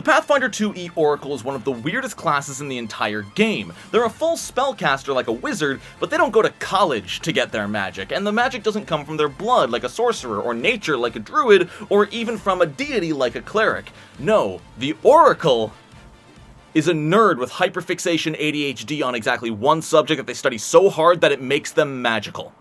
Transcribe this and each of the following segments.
Pathfinder 2e Oracle is one of the weirdest classes in the entire game. They're a full spellcaster like a wizard, but they don't go to college to get their magic, and the magic doesn't come from their blood like a sorcerer, or nature like a druid, or even from a deity like a cleric. No, the Oracle is a nerd with hyperfixation ADHD on exactly one subject that they study so hard that it makes them magical.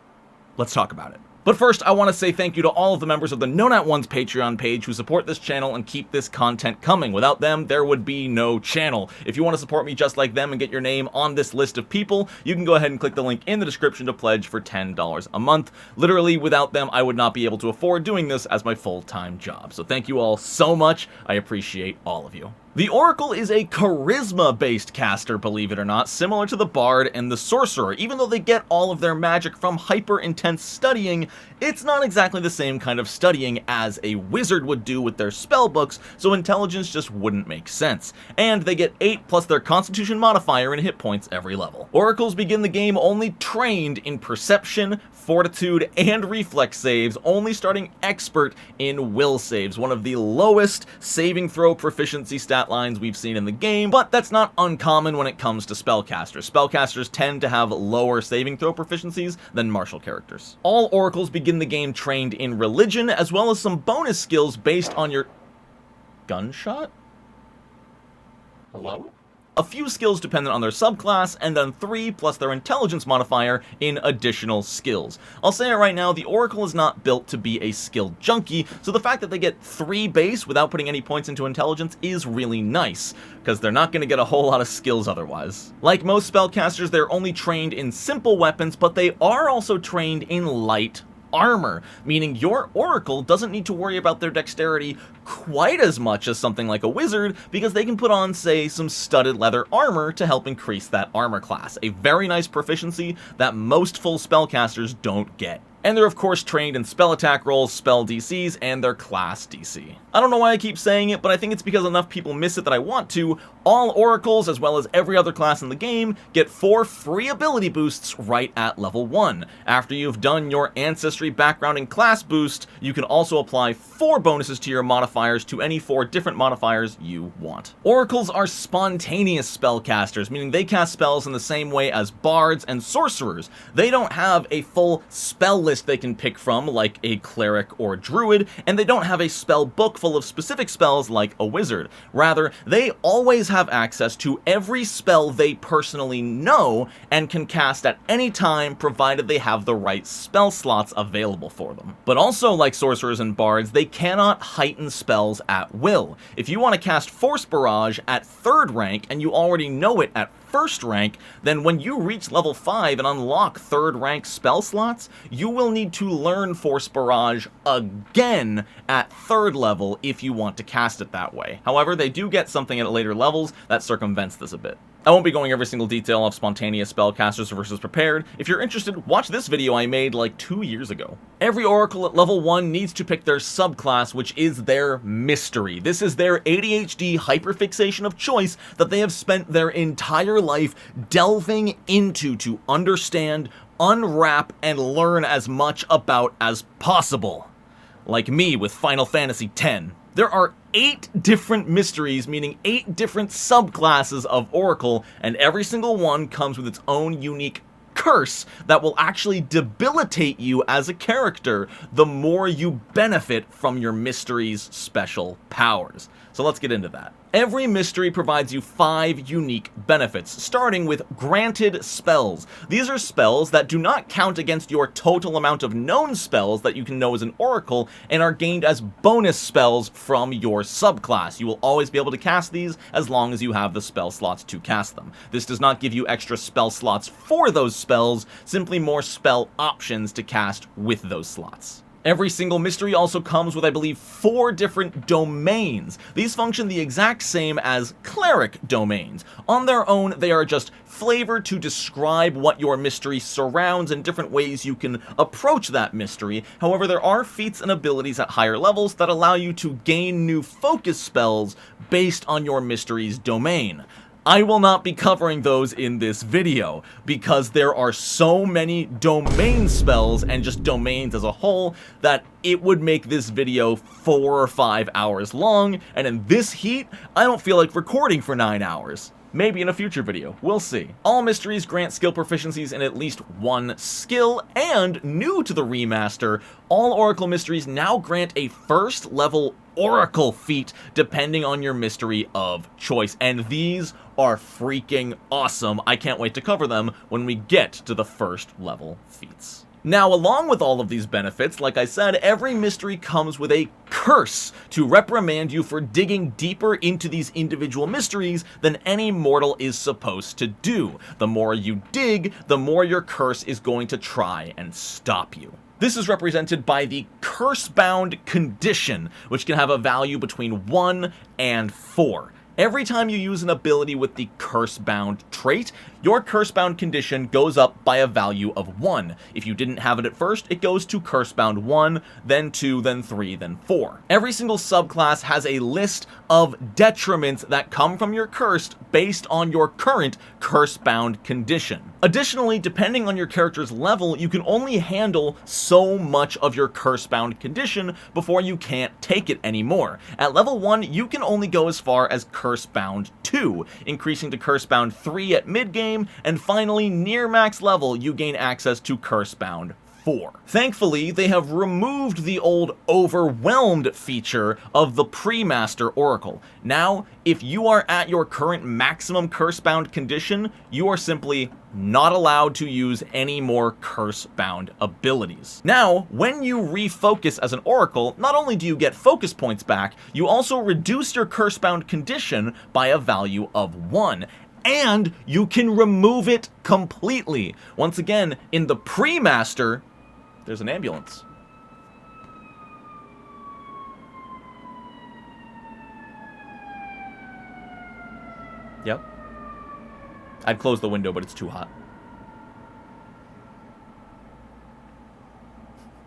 Let's talk about it. But first, I want to say thank you to all of the members of the Known at One's Patreon page who support this channel and keep this content coming. Without them, there would be no channel. If you want to support me just like them and get your name on this list of people, you can go ahead and click the link in the description to pledge for $10 a month. Literally, without them, I would not be able to afford doing this as my full-time job. So thank you all so much. I appreciate all of you. The Oracle is a charisma-based caster, believe it or not, similar to the Bard and the Sorcerer. Even though they get all of their magic from hyper-intense studying, it's not exactly the same kind of studying as a wizard would do with their spellbooks, so intelligence just wouldn't make sense. And they get 8 plus their constitution modifier and hit points every level. Oracles begin the game only trained in perception, fortitude, and reflex saves, only starting expert in will saves, one of the lowest saving throw proficiency stat lines we've seen in the game, but that's not uncommon when it comes to spellcasters. Spellcasters tend to have lower saving throw proficiencies than martial characters. All oracles begin the game trained in religion, as well as some bonus skills based on your gunshot? Hello? A few skills dependent on their subclass, and then 3 plus their intelligence modifier in additional skills. I'll say it right now, the Oracle is not built to be a skill junkie, so the fact that they get 3 base without putting any points into intelligence is really nice, because they're not going to get a whole lot of skills otherwise. Like most spellcasters, they're only trained in simple weapons, but they are also trained in light armor, meaning your Oracle doesn't need to worry about their dexterity quite as much as something like a wizard, because they can put on, say, some studded leather armor to help increase that armor class. A very nice proficiency that most full spellcasters don't get. And they're of course trained in spell attack rolls, spell DCs, and their class DC. I don't know why I keep saying it, but I think it's because enough people miss it that I want to. All Oracles, as well as every other class in the game, get 4 free ability boosts right at level 1. After you've done your ancestry, background, and class boost, you can also apply 4 bonuses to your modifiers to any 4 different modifiers you want. Oracles are spontaneous spellcasters, meaning they cast spells in the same way as bards and sorcerers. They don't have a full spell list they can pick from like a cleric or druid, and they don't have a spell book full of specific spells like a wizard. Rather, they always have access to every spell they personally know and can cast at any time, provided they have the right spell slots available for them. But also, like sorcerers and bards, they cannot heighten spells at will. If you want to cast Force Barrage at 3rd rank and you already know it at 1st rank, then when you reach level 5 and unlock 3rd rank spell slots, you will need to learn Force Barrage again at 3rd level if you want to cast it that way. However, they do get something at later levels that circumvents this a bit. I won't be going every single detail of spontaneous spellcasters versus prepared. If you're interested, watch this video I made like 2 years ago. Every Oracle at level 1 needs to pick their subclass, which is their mystery. This is their ADHD hyperfixation of choice that they have spent their entire life delving into to understand, unwrap, and learn as much about as possible. Like me with Final Fantasy X. There are 8 different mysteries, meaning 8 different subclasses of Oracle, and every single one comes with its own unique curse that will actually debilitate you as a character the more you benefit from your mystery's special powers. So let's get into that. Every mystery provides you 5 unique benefits, starting with granted spells. These are spells that do not count against your total amount of known spells that you can know as an Oracle, and are gained as bonus spells from your subclass. You will always be able to cast these as long as you have the spell slots to cast them. This does not give you extra spell slots for those spells, simply more spell options to cast with those slots. Every single mystery also comes with, I believe, 4 different domains. These function the exact same as cleric domains. On their own, they are just flavored to describe what your mystery surrounds and different ways you can approach that mystery. However, there are feats and abilities at higher levels that allow you to gain new focus spells based on your mystery's domain. I will not be covering those in this video, because there are so many domain spells and just domains as a whole that it would make this video 4 or 5 hours long, and in this heat, I don't feel like recording for 9 hours. Maybe in a future video, we'll see. All mysteries grant skill proficiencies in at least one skill, and new to the remaster, all Oracle mysteries now grant a first level Oracle feat depending on your mystery of choice, and these are freaking awesome. I can't wait to cover them when we get to the first level feats. Now, along with all of these benefits, like I said, every mystery comes with a curse to reprimand you for digging deeper into these individual mysteries than any mortal is supposed to do. The more you dig, the more your curse is going to try and stop you. This is represented by the curse-bound condition, which can have a value between 1 and 4. Every time you use an ability with the curse-bound trait, your curse-bound condition goes up by a value of 1. If you didn't have it at first, it goes to curse-bound 1, then 2, then 3, then 4. Every single subclass has a list of detriments that come from your curse based on your current curse-bound condition. Additionally, depending on your character's level, you can only handle so much of your curse-bound condition before you can't take it anymore. At level 1, you can only go as far as Curse-bound 2, increasing to Curse-bound 3 at mid-game, and finally, near max level, you gain access to Curse-bound 4. Thankfully, they have removed the old overwhelmed feature of the pre-master Oracle. Now, if you are at your current maximum curse-bound condition, you are simply not allowed to use any more curse-bound abilities. Now, when you refocus as an Oracle, not only do you get focus points back, you also reduce your curse-bound condition by a value of 1. And you can remove it completely. Once again, in the pre-master, there's an ambulance. Yep. I'd close the window, but it's too hot.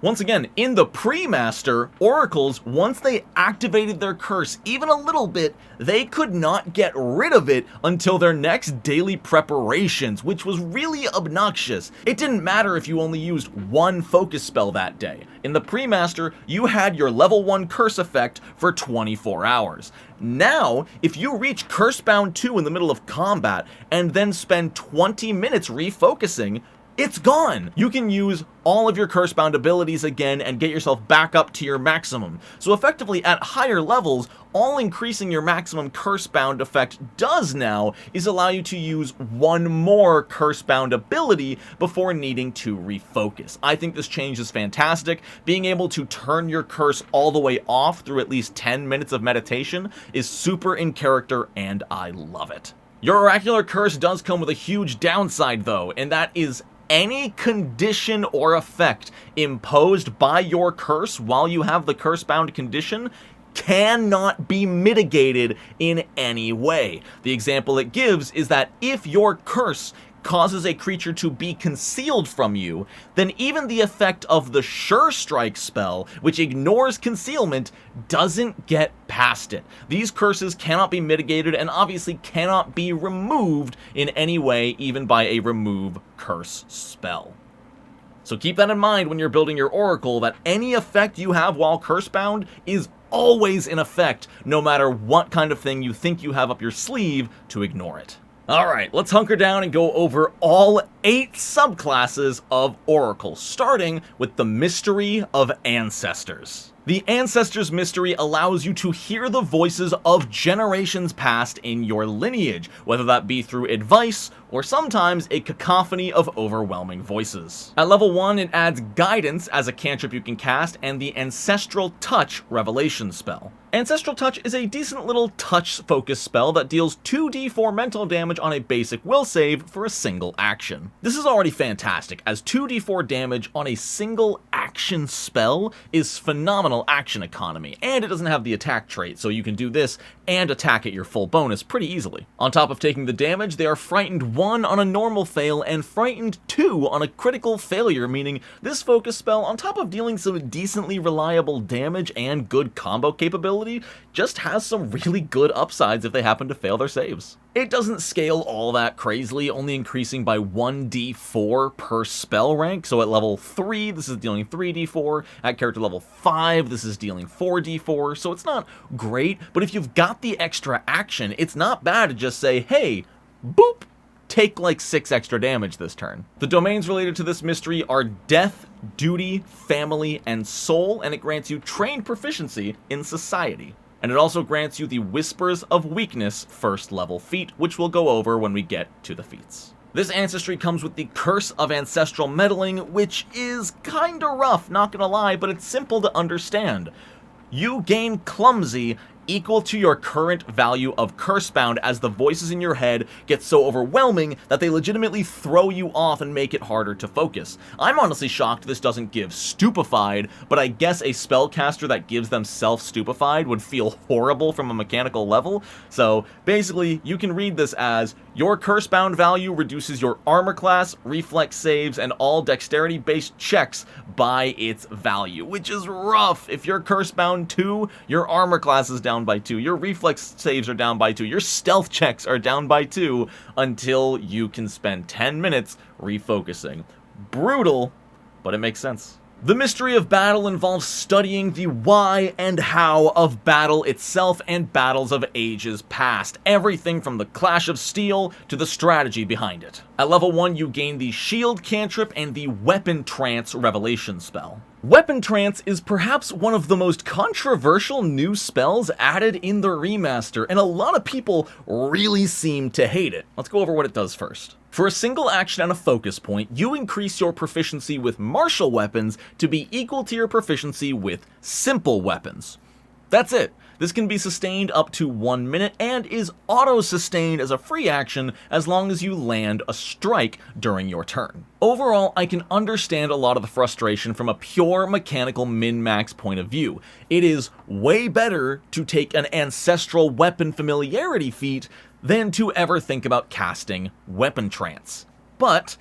Once again, in the pre-master, Oracles, once they activated their curse even a little bit, they could not get rid of it until their next daily preparations, which was really obnoxious. It didn't matter if you only used one focus spell that day. In the pre-master, you had your level 1 curse effect for 24 hours. Now, if you reach Curse-bound 2 in the middle of combat and then spend 20 minutes refocusing, it's gone! You can use all of your curse-bound abilities again and get yourself back up to your maximum. So effectively, at higher levels, all increasing your maximum curse-bound effect does now is allow you to use one more curse-bound ability before needing to refocus. I think this change is fantastic. Being able to turn your curse all the way off through at least 10 minutes of meditation is super in character, and I love it. Your oracular curse does come with a huge downside though, and that is any condition or effect imposed by your curse while you have the curse-bound condition cannot be mitigated in any way. The example it gives is that if your curse causes a creature to be concealed from you, then even the effect of the Sure Strike spell, which ignores concealment, doesn't get past it. These curses cannot be mitigated and obviously cannot be removed in any way, even by a remove curse spell. So keep that in mind when you're building your Oracle, that any effect you have while curse-bound is always in effect, no matter what kind of thing you think you have up your sleeve to ignore it. Alright, let's hunker down and go over all 8 subclasses of Oracle, starting with the Mystery of Ancestors. The Ancestors Mystery allows you to hear the voices of generations past in your lineage, whether that be through advice or sometimes a cacophony of overwhelming voices. At level 1, it adds Guidance as a cantrip you can cast and the Ancestral Touch Revelation spell. Ancestral Touch is a decent little touch focus spell that deals 2d4 mental damage on a basic will save for a single action. This is already fantastic, as 2d4 damage on a single action spell is phenomenal action economy, and it doesn't have the attack trait, so you can do this and attack at your full bonus pretty easily. On top of taking the damage, they are Frightened 1 on a normal fail and Frightened 2 on a critical failure, meaning this focus spell, on top of dealing some decently reliable damage and good combo capability, just has some really good upsides if they happen to fail their saves. It doesn't scale all that crazily, only increasing by 1d4 per spell rank. So at level 3, this is dealing 3d4. At character level 5, this is dealing 4d4. So it's not great, but if you've got the extra action, it's not bad to just say, hey, boop, take like 6 extra damage this turn. The domains related to this mystery are death, duty, family, and soul, and it grants you trained proficiency in society. And it also grants you the Whispers of Weakness first level feat, which we'll go over when we get to the feats. This ancestry comes with the Curse of Ancestral Meddling, which is kinda rough, not gonna lie, but it's simple to understand. You gain Clumsy equal to your current value of Cursebound as the voices in your head get so overwhelming that they legitimately throw you off and make it harder to focus. I'm honestly shocked this doesn't give Stupefied, but I guess a spellcaster that gives them self-stupefied would feel horrible from a mechanical level. So basically, you can read this as your Cursebound value reduces your armor class, reflex saves, and all dexterity-based checks by its value, which is rough. If you're Cursebound 2, your armor class is down by 2, your reflex saves are down by 2, your stealth checks are down by 2, until you can spend 10 minutes refocusing. Brutal, but it makes sense. The mystery of battle involves studying the why and how of battle itself and battles of ages past, everything from the Clash of Steel to the strategy behind it. At level 1, you gain the Shield Cantrip and the Weapon Trance Revelation spell. Weapon Trance is perhaps one of the most controversial new spells added in the remaster, and a lot of people really seem to hate it. Let's go over what it does first. For a single action and a focus point, you increase your proficiency with martial weapons to be equal to your proficiency with simple weapons. That's it. This can be sustained up to 1 minute and is auto-sustained as a free action as long as you land a strike during your turn. Overall, I can understand a lot of the frustration from a pure mechanical min-max point of view. It is way better to take an ancestral weapon familiarity feat than to ever think about casting Weapon Trance. But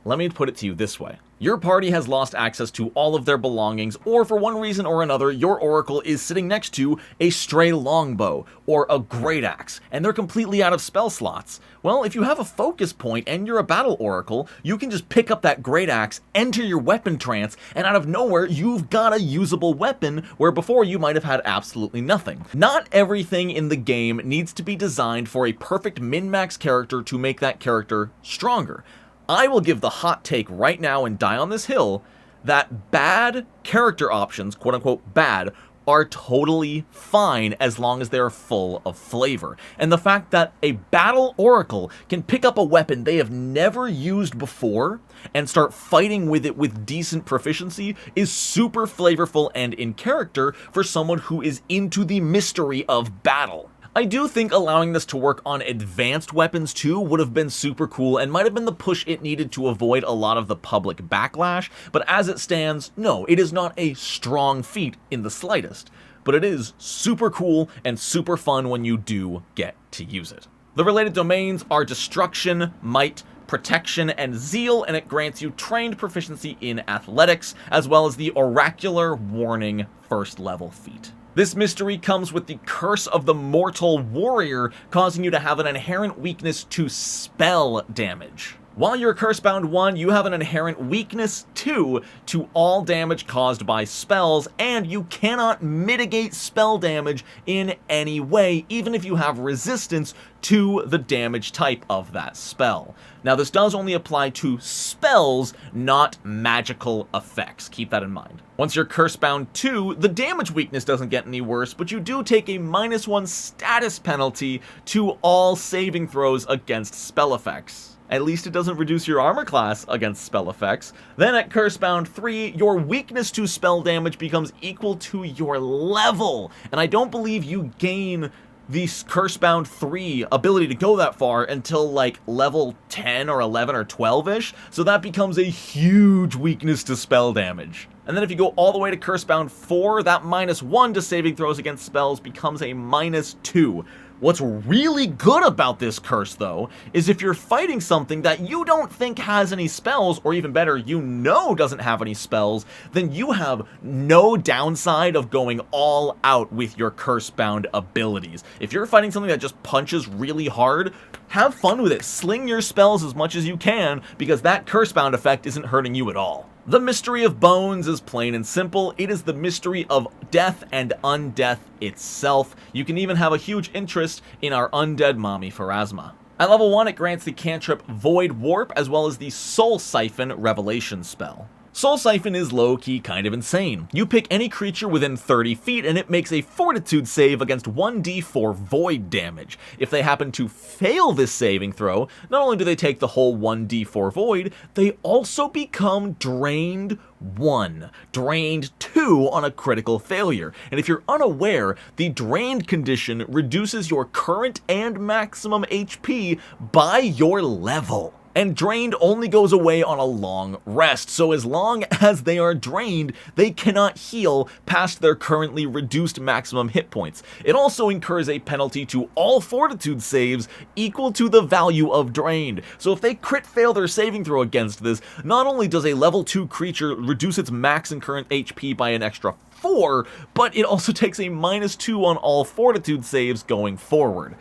let me put it to you this way. Your party has lost access to all of their belongings, or for one reason or another, your oracle is sitting next to a stray longbow or a great axe, and they're completely out of spell slots. Well, if you have a focus point and you're a battle oracle, you can just pick up that great axe, enter your weapon trance, and out of nowhere, you've got a usable weapon where before you might have had absolutely nothing. Not everything in the game needs to be designed for a perfect min-max character to make that character stronger. I will give the hot take right now and die on this hill that bad character options, quote unquote bad, are totally fine as long as they're full of flavor. And the fact that a battle oracle can pick up a weapon they have never used before and start fighting with it with decent proficiency is super flavorful and in character for someone who is into the mystery of battle. I do think allowing this to work on advanced weapons too would have been super cool and might have been the push it needed to avoid a lot of the public backlash, but as it stands, no, it is not a strong feat in the slightest, but it is super cool and super fun when you do get to use it. The related domains are Destruction, Might, Protection, and Zeal, and it grants you trained proficiency in athletics, as well as the Oracular Warning first level feat. This mystery comes with the Curse of the Mortal Warrior, causing you to have an inherent weakness to spell damage. While you're Cursebound 1, you have an inherent weakness 2 to all damage caused by spells, and you cannot mitigate spell damage in any way, even if you have resistance to the damage type of that spell. Now, this does only apply to spells, not magical effects. Keep that in mind. Once you're Cursebound 2, the damage weakness doesn't get any worse, but you do take a -1 status penalty to all saving throws against spell effects. At least it doesn't reduce your armor class against spell effects. Then at Cursebound 3, your weakness to spell damage becomes equal to your level. And I don't believe you gain the Cursebound 3 ability to go that far until like level 10 or 11 or 12-ish. So that becomes a huge weakness to spell damage. And then if you go all the way to Cursebound 4, that -1 to saving throws against spells becomes a -2. What's really good about this curse, though, is if you're fighting something that you don't think has any spells, or even better, you know doesn't have any spells, then you have no downside of going all out with your curse-bound abilities. If you're fighting something that just punches really hard, have fun with it. Sling your spells as much as you can, because that curse-bound effect isn't hurting you at all. The mystery of bones is plain and simple. It is the mystery of death and undeath itself. You can even have a huge interest in our undead mommy Pharasma. At level 1, it grants the cantrip Void Warp, as well as the Soul Siphon Revelation spell. Soul Siphon is low-key kind of insane. You pick any creature within 30 feet and it makes a fortitude save against 1d4 void damage. If they happen to fail this saving throw, not only do they take the whole 1d4 void, they also become drained 1, drained 2 on a critical failure. And if you're unaware, the drained condition reduces your current and maximum HP by your level. And drained only goes away on a long rest, so as long as they are drained, they cannot heal past their currently reduced maximum hit points. It also incurs a penalty to all fortitude saves equal to the value of drained. So if they crit fail their saving throw against this, not only does a level 2 creature reduce its max and current HP by an extra 4, but it also takes a -2 on all fortitude saves going forward.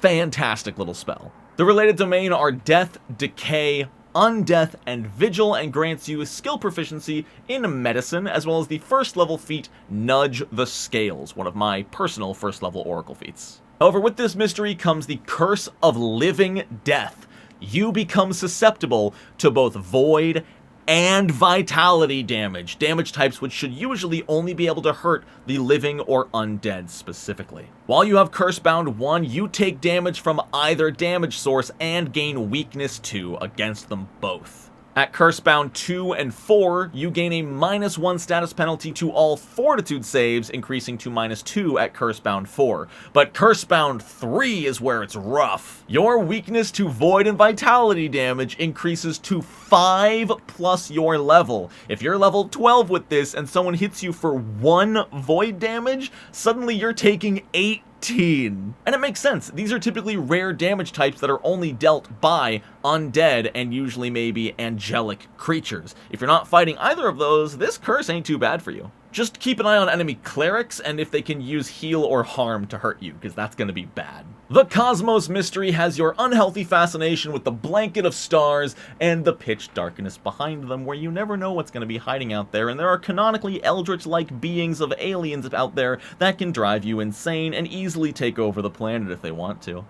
Fantastic little spell. The related domain are Death, Decay, Undeath, and Vigil, and grants you skill proficiency in Medicine, as well as the first level feat Nudge the Scales, one of my personal first level Oracle feats. However, with this mystery comes the Curse of Living Death. You become susceptible to both Void and Vitality damage, damage types which should usually only be able to hurt the living or undead specifically. While you have Curse-bound 1, you take damage from either damage source and gain Weakness 2 against them both. At Curse-bound 2 and 4, you gain a -1 status penalty to all fortitude saves, increasing to -2 at Curse-bound 4. But Curse-bound 3 is where it's rough. Your weakness to void and vitality damage increases to 5 plus your level. If you're level 12 with this and someone hits you for 1 void damage, suddenly you're taking 18. And it makes sense. These are typically rare damage types that are only dealt by undead and usually maybe angelic creatures. If you're not fighting either of those, this curse ain't too bad for you. Just keep an eye on enemy clerics and if they can use heal or harm to hurt you, because that's going to be bad. The Cosmos Mystery has your unhealthy fascination with the blanket of stars and the pitch darkness behind them, where you never know what's going to be hiding out there, and there are canonically eldritch-like beings of aliens out there that can drive you insane and easily take over the planet if they want to.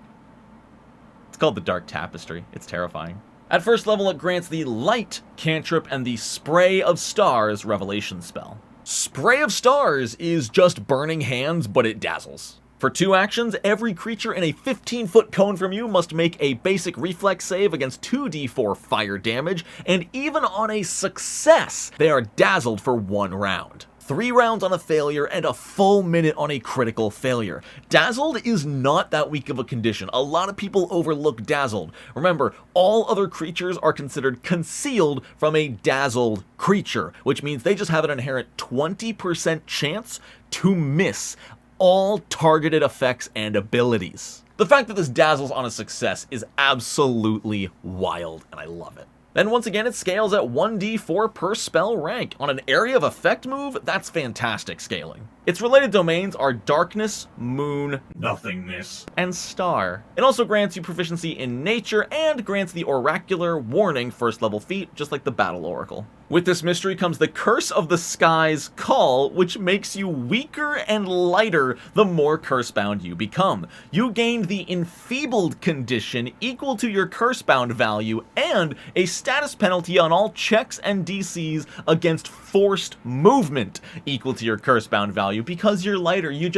It's called the Dark Tapestry. It's terrifying. At first level, it grants the Light cantrip and the Spray of Stars revelation spell. Spray of Stars is just burning hands, but it dazzles. For 2 actions, every creature in a 15-foot cone from you must make a basic reflex save against 2d4 fire damage, and even on a success, they are dazzled for 1 round. 3 rounds on a failure, and a full minute on a critical failure. Dazzled is not that weak of a condition. A lot of people overlook Dazzled. Remember, all other creatures are considered concealed from a dazzled creature, which means they just have an inherent 20% chance to miss all targeted effects and abilities. The fact that this dazzles on a success is absolutely wild, and I love it. Then once again, it scales at 1d4 per spell rank. On an area of effect move, that's fantastic scaling. Its related domains are Darkness, Moon, Nothingness, and Star. It also grants you proficiency in Nature and grants the Oracular Warning first level feat, just like the Battle Oracle. With this mystery comes the Curse of the Skies Call, which makes you weaker and lighter the more curse-bound you become. You gain the Enfeebled condition equal to your curse-bound value and a status penalty on all checks and DCs against forced movement equal to your curse-bound value. Because you're lighter, you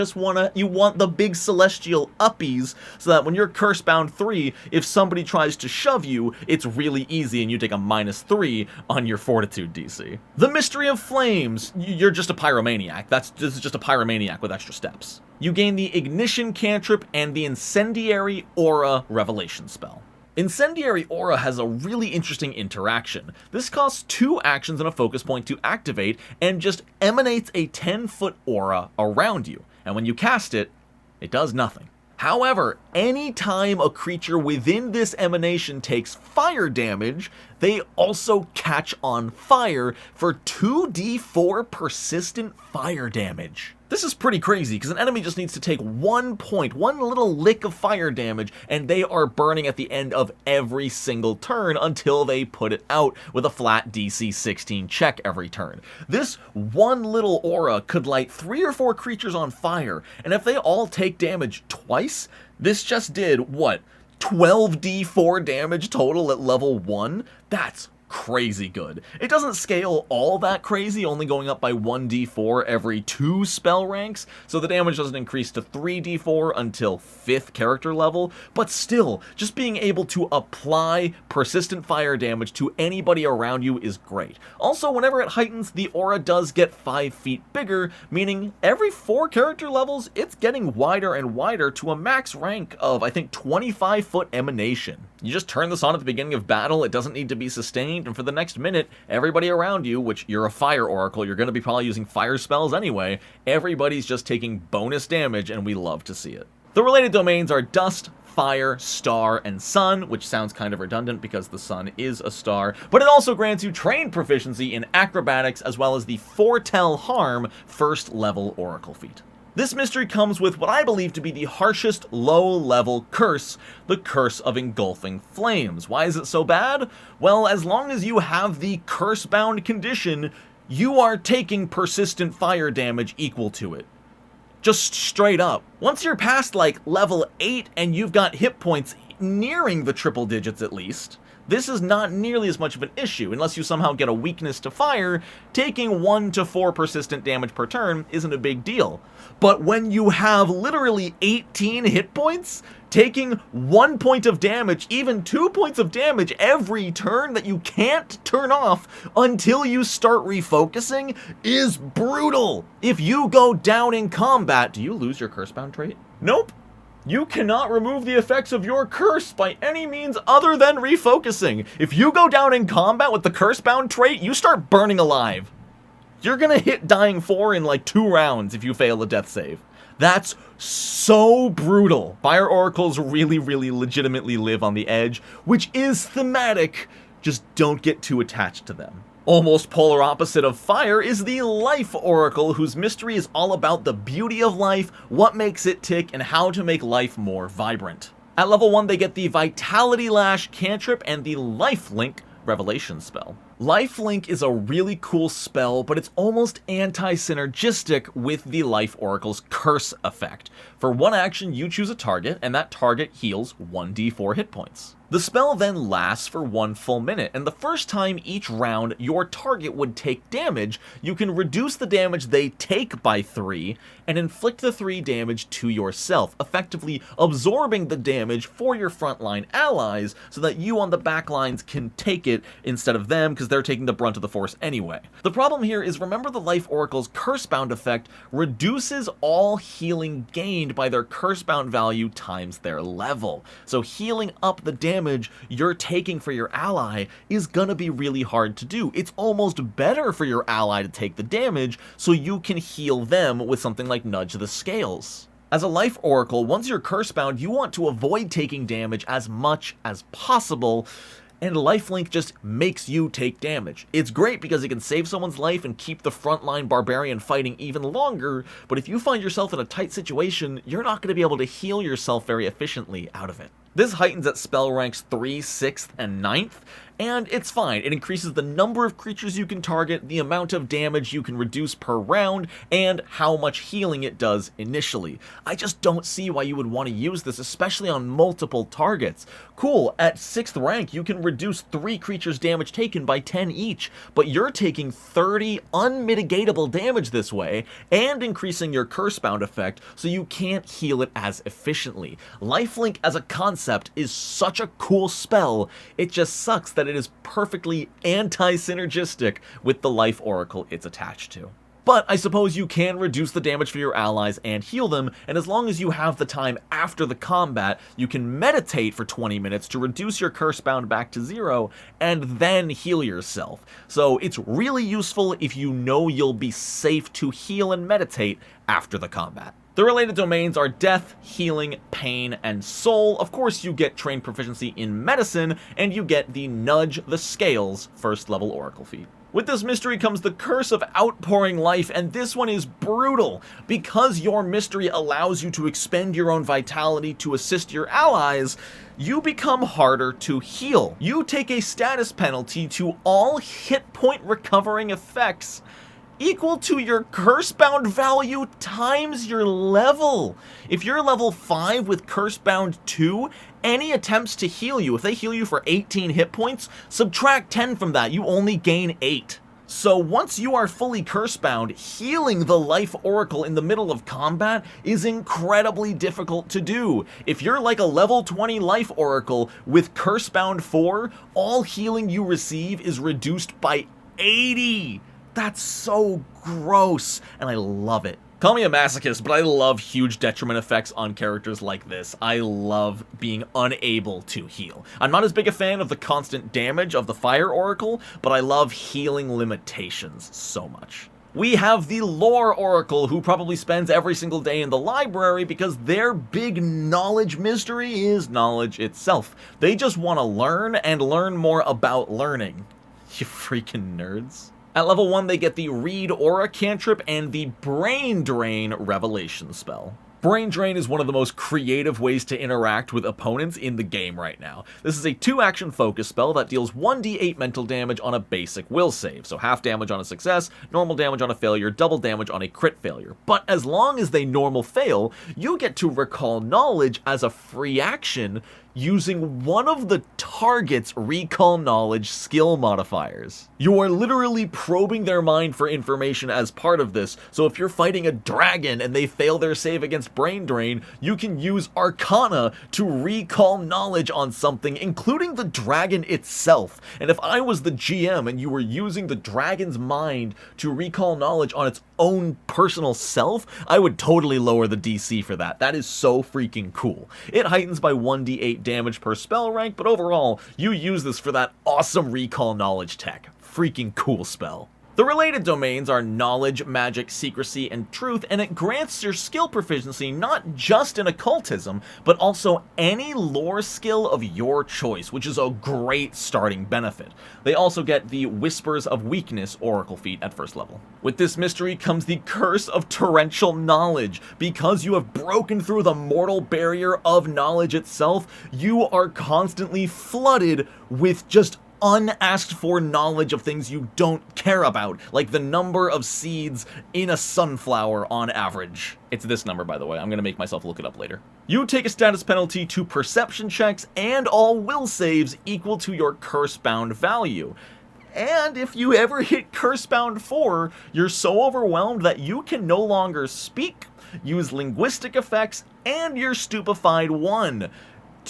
want the big celestial uppies so that when you're curse-bound 3, if somebody tries to shove you, it's really easy and you take a -3 on your fortitude DC. The Mystery of Flames. You're just a pyromaniac. This is just a pyromaniac with extra steps. You gain the Ignition cantrip and the Incendiary Aura revelation spell. Incendiary Aura has a really interesting interaction. This costs 2 actions and a focus point to activate and just emanates a 10-foot aura around you. And when you cast it, it does nothing. However, anytime a creature within this emanation takes fire damage, they also catch on fire for 2d4 persistent fire damage. This is pretty crazy, because an enemy just needs to take 1 point, one little lick of fire damage, and they are burning at the end of every single turn until they put it out with a flat DC 16 check every turn. This one little aura could light 3 or 4 creatures on fire, and if they all take damage twice, this just did, what, 12d4 damage total at level 1? That's crazy good. It doesn't scale all that crazy, only going up by 1d4 every 2 spell ranks, so the damage doesn't increase to 3d4 until 5th character level, but still, just being able to apply persistent fire damage to anybody around you is great. Also, whenever it heightens, the aura does get 5 feet bigger, meaning every 4 character levels, it's getting wider and wider to a max rank of, I think, 25-foot emanation. You just turn this on at the beginning of battle, it doesn't need to be sustained, and for the next minute, everybody around you, which you're a fire oracle, you're going to be probably using fire spells anyway, everybody's just taking bonus damage, and we love to see it. The related domains are Dust, Fire, Star, and Sun, which sounds kind of redundant because the Sun is a star, but it also grants you trained proficiency in acrobatics as well as the Foretell Harm first level oracle feat. This mystery comes with what I believe to be the harshest low-level curse, the Curse of Engulfing Flames. Why is it so bad? Well, as long as you have the curse-bound condition, you are taking persistent fire damage equal to it. Just straight up. Once you're past, like, level 8 and you've got hit points nearing the triple digits at least, this is not nearly as much of an issue. Unless you somehow get a weakness to fire, taking 1 to 4 persistent damage per turn isn't a big deal. But when you have literally 18 hit points, taking 1 point of damage, even 2 points of damage every turn that you can't turn off until you start refocusing is brutal. If you go down in combat, do you lose your Cursebound trait? Nope. You cannot remove the effects of your curse by any means other than refocusing. If you go down in combat with the Cursebound trait, you start burning alive. You're gonna hit dying 4 in like 2 rounds if you fail a death save. That's so brutal. Fire Oracles really legitimately live on the edge, which is thematic. Just don't get too attached to them. Almost polar opposite of Fire is the Life Oracle, whose mystery is all about the beauty of life, what makes it tick, and how to make life more vibrant. At level 1, they get the Vitality Lash cantrip and the Lifelink Revelation spell. Lifelink is a really cool spell, but it's almost anti-synergistic with the Life Oracle's Curse effect. For one action, you choose a target, and that target heals 1d4 hit points. The spell then lasts for 1 full minute, and the first time each round your target would take damage, you can reduce the damage they take by 3, and inflict the 3 damage to yourself, effectively absorbing the damage for your frontline allies, so that you on the back lines can take it instead of them, because they're taking the brunt of the force anyway. The problem here is, remember, the Life Oracle's Cursebound effect reduces all healing gained by their Cursebound value times their level. So healing up the damage you're taking for your ally is gonna be really hard to do. It's almost better for your ally to take the damage so you can heal them with something like Nudge the Scales. As a Life Oracle, once you're Cursebound, you want to avoid taking damage as much as possible, and Lifelink just makes you take damage. It's great because it can save someone's life and keep the frontline barbarian fighting even longer, but if you find yourself in a tight situation, you're not going to be able to heal yourself very efficiently out of it. This heightens at spell ranks 3, 6th, and 9th, and it's fine. It increases the number of creatures you can target, the amount of damage you can reduce per round, and how much healing it does initially. I just don't see why you would want to use this, especially on multiple targets. Cool, at 6th rank, you can reduce 3 creatures' damage taken by 10 each, but you're taking 30 unmitigatable damage this way, and increasing your Cursebound effect, so you can't heal it as efficiently. Lifelink as a concept is such a cool spell, it just sucks that it is perfectly anti-synergistic with the Life Oracle it's attached to. But I suppose you can reduce the damage for your allies and heal them, and as long as you have the time after the combat, you can meditate for 20 minutes to reduce your Cursebound back to 0, and then heal yourself. So it's really useful if you know you'll be safe to heal and meditate after the combat. The related domains are death, healing, pain, and soul. Of course, you get trained proficiency in medicine, and you get the Nudge the Scales first level oracle feat. With this mystery comes the Curse of Outpouring Life, and this one is brutal. Because your mystery allows you to expend your own vitality to assist your allies, you become harder to heal. You take a status penalty to all hit point recovering effects equal to your curse-bound value times your level. If you're level 5 with curse-bound 2, any attempts to heal you, if they heal you for 18 hit points, subtract 10 from that, you only gain 8. So once you are fully curse-bound, healing the Life Oracle in the middle of combat is incredibly difficult to do. If you're like a level 20 Life Oracle with curse-bound 4, all healing you receive is reduced by 80. That's so gross, and I love it. Call me a masochist, but I love huge detriment effects on characters like this. I love being unable to heal. I'm not as big a fan of the constant damage of the Fire Oracle, but I love healing limitations so much. We have the Lore Oracle, who probably spends every single day in the library because their big knowledge mystery is knowledge itself. They just want to learn and learn more about learning. You freaking nerds. At level 1, they get the Read Aura cantrip and the Brain Drain Revelation spell. Brain Drain is one of the most creative ways to interact with opponents in the game right now. This is a 2-action focus spell that deals 1d8 mental damage on a basic will save, so half damage on a success, normal damage on a failure, double damage on a crit failure. But as long as they normal fail, you get to recall knowledge as a free action using one of the target's recall knowledge skill modifiers. You are literally probing their mind for information as part of this, so if you're fighting a dragon and they fail their save against Brain Drain, you can use Arcana to recall knowledge on something, including the dragon itself. And if I was the GM and you were using the dragon's mind to recall knowledge on its own personal self, I would totally lower the DC for that. That is so freaking cool. It heightens by 1d8 damage per spell rank, but overall, you use this for that awesome recall knowledge tech. Freaking cool spell. The related domains are knowledge, magic, secrecy, and truth, and it grants your skill proficiency not just in occultism, but also any lore skill of your choice, which is a great starting benefit. They also get the Whispers of Weakness oracle feat at first level. With this mystery comes the Curse of Torrential Knowledge. Because you have broken through the mortal barrier of knowledge itself, you are constantly flooded with just unasked for knowledge of things you don't care about, like the number of seeds in a sunflower on average. It's this number, by the way. I'm gonna make myself look it up later. You take a status penalty to perception checks and all will saves equal to your curse-bound value. And if you ever hit curse-bound 4, you're so overwhelmed that you can no longer speak, use linguistic effects, and you're stupefied 1.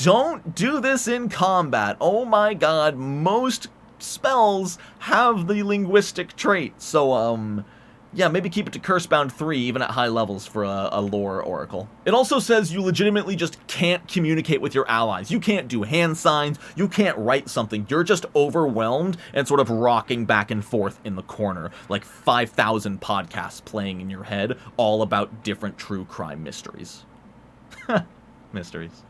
Don't do this in combat. Oh my god, most spells have the linguistic trait. So, yeah, maybe keep it to Cursebound 3, even at high levels for a lore oracle. It also says you legitimately just can't communicate with your allies. You can't do hand signs, you can't write something. You're just overwhelmed and sort of rocking back and forth in the corner, like 5,000 podcasts playing in your head, all about different true crime mysteries. Mysteries.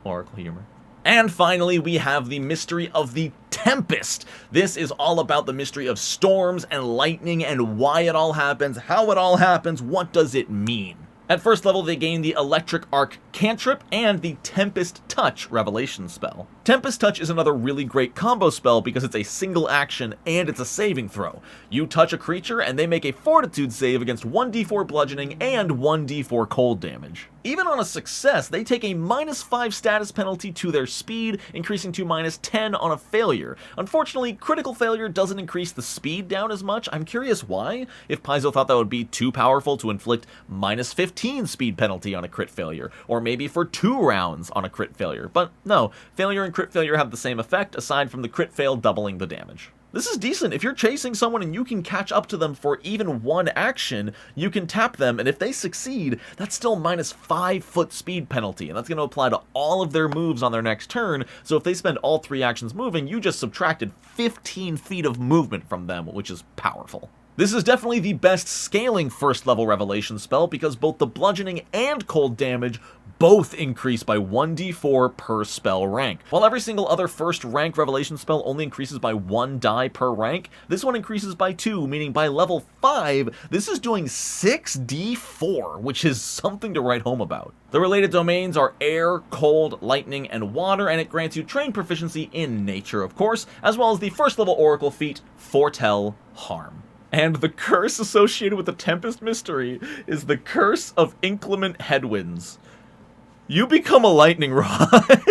Oracle humor. And finally, we have the mystery of the Tempest. This is all about the mystery of storms and lightning and why it all happens, how it all happens, what does it mean. At first level, they gain the Electric Arc cantrip and the Tempest Touch revelation spell. Tempest Touch is another really great combo spell because it's a single action and it's a saving throw. You touch a creature and they make a fortitude save against 1d4 bludgeoning and 1d4 cold damage. Even on a success, they take a -5 status penalty to their speed, increasing to -10 on a failure. Unfortunately, critical failure doesn't increase the speed down as much. I'm curious why, if Paizo thought that would be too powerful to inflict -15 speed penalty on a crit failure, or maybe for 2 rounds on a crit failure. But no, failure and crit failure have the same effect, aside from the crit fail doubling the damage. This is decent. If you're chasing someone and you can catch up to them for even 1 action, you can tap them, and if they succeed, that's still -5 foot speed penalty, and that's going to apply to all of their moves on their next turn, so if they spend all 3 actions moving, you just subtracted 15 feet of movement from them, which is powerful. This is definitely the best scaling first level revelation spell because both the bludgeoning and cold damage both increase by 1d4 per spell rank. While every single other first rank revelation spell only increases by 1 die per rank, this one increases by 2, meaning by level 5, this is doing 6d4, which is something to write home about. The related domains are air, cold, lightning, and water, and it grants you trained proficiency in nature, of course, as well as the first level oracle feat, Foretell Harm. And the curse associated with the Tempest mystery is the Curse of Inclement Headwinds. You become a lightning rod.